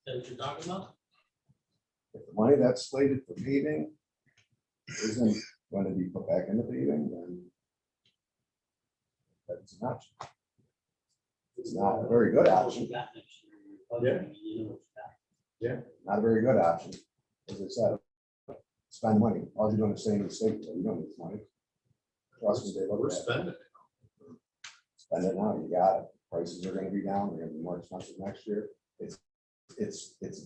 that what you're talking about? If the money that's slated for paving isn't going to be put back into paving, then that's an option. It's not a very good option. You got next year. You know what you got. Not a very good option. As I said, spend money. All you're doing is staying in the state. You don't need money. Trust me, they look We're at it. spending it. Spend it now. You got it. prices are gonna be down, they're gonna be more expensive next year. It's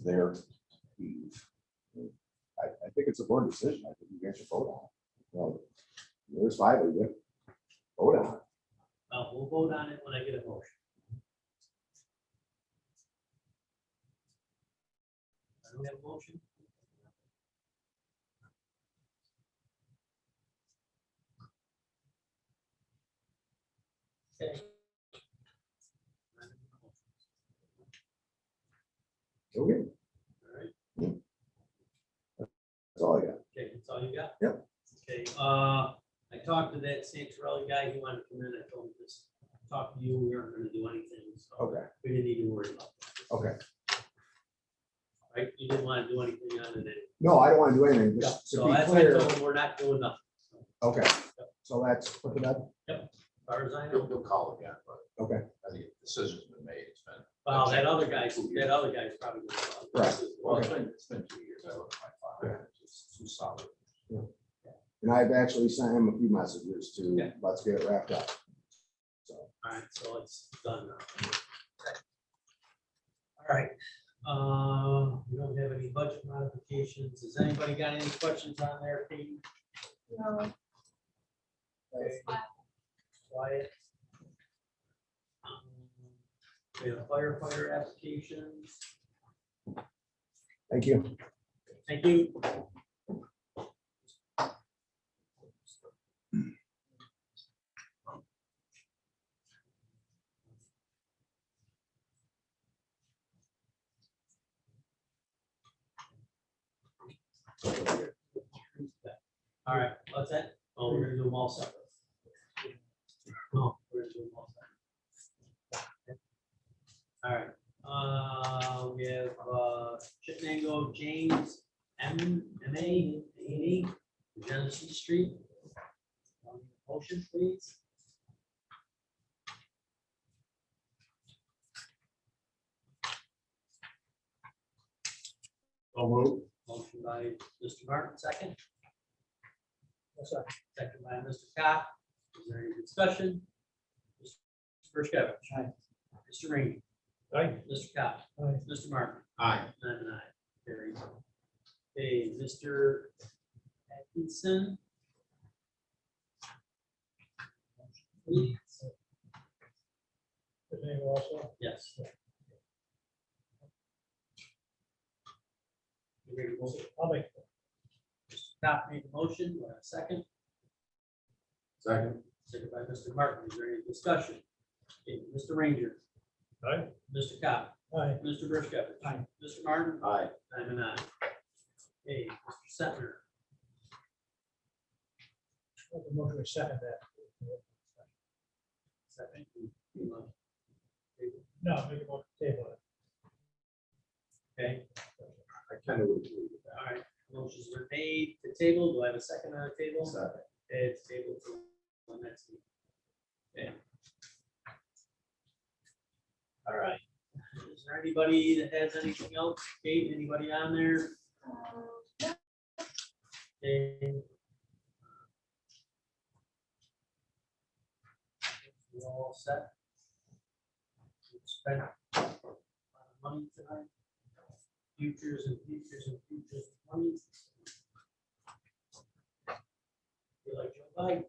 their heave. I think it's a board decision. I think you guys should vote on it. Well, there's 5 of you. Vote on it. We'll vote on it when I get a motion. I don't have a motion. Okay. Okay, All right, that's all I got. okay, that's all you got? Yep. Okay, I talked to that Santarelli guy, he wanted to come in, I told him this, talk to you, we aren't gonna do anything, so Okay, we didn't need to worry about that. okay. Right, you didn't want to do anything on it. No, I don't want to do anything. Yeah, Just to so be that's why I clear. told him we're not doing nothing, Okay, so that's put to bed. as far as I He'll, know. he'll call again, but Okay, I think the decision's been made. It's been. Well, that other guy's probably. gonna- Right. Well, it's been 2 years. I looked at my file. It's too solid. and I've actually sent him a few messages to, Okay. let's get it wrapped up. So, All right, so it's done now. All right, we don't have any budget modifications. Has anybody got any questions on there, Pete? No. Okay. Quiet. We have firefighter applications. thank you. Thank you. All right, what's that? Oh, we're gonna do them all separate. No, we're gonna do them all separate. All right, we have, Chittenango James M.A. Genesee Street. Motion, please. Motion by Mr. Martin, second. Second by Mr. Cop. Is there any discussion? Mr. Burchett. Aye. Mr. Rainey. Aye. Mr. Cop. Aye. Mr. Martin. Aye. And I'm an aye. Carries. Okay, Mr. Atkinson. Please. His name also. Yes. You ready to vote? I'll make. Mr. Cop made the motion. Do I have a second? Second. Second by Mr. Martin. Is there any discussion? Okay, Mr. Ranger. Aye. Mr. Cop. Aye. Mr. Burchett. Aye. Mr. Martin. Aye. I'm an aye. Okay, Mr. Settler. Make a motion to second that. Second. No, make a motion to table it. Okay, I kind of would agree with that. all right. Motions were made to table. Do I have a second on the table? Second. Okay, it's tabled to the next meeting. Okay. All right. Is there anybody that has anything else? Kate, anybody on there? Okay. We all set? We spent a lot of money tonight. Futures and futures and futures of money. Feel like Joe Biden.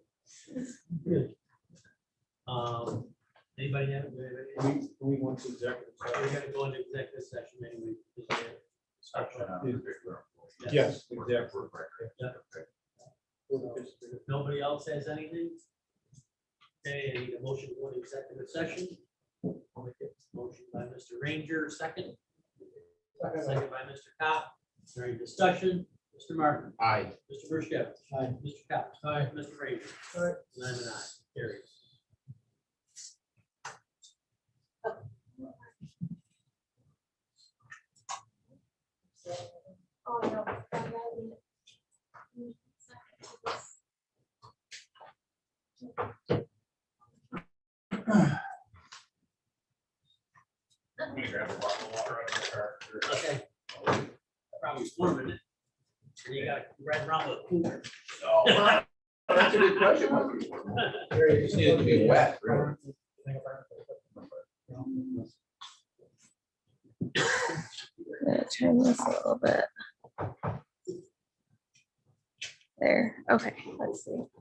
Good. Anybody have? We went to executive We're gonna go into executive session anyway. because we have discussion. Yes, exactly. If nobody else has anything? Okay, I need a motion to go into executive session. Motion by Mr. Ranger, second. Second by Mr. Cop. Is there any discussion? Mr. Martin. Aye. Mr. Burchett. Aye. Mr. Cop. Aye. Mr. Ranger. Aye. And I'm an aye. Carries. Oh, no. I'm gonna grab a bottle of water out of the car. Okay. Probably warming it. And you got right around with a cooler. Oh, that's a good question. Just needed to be wet. Thing about it. I'm gonna turn this a little bit. There, okay, let's see.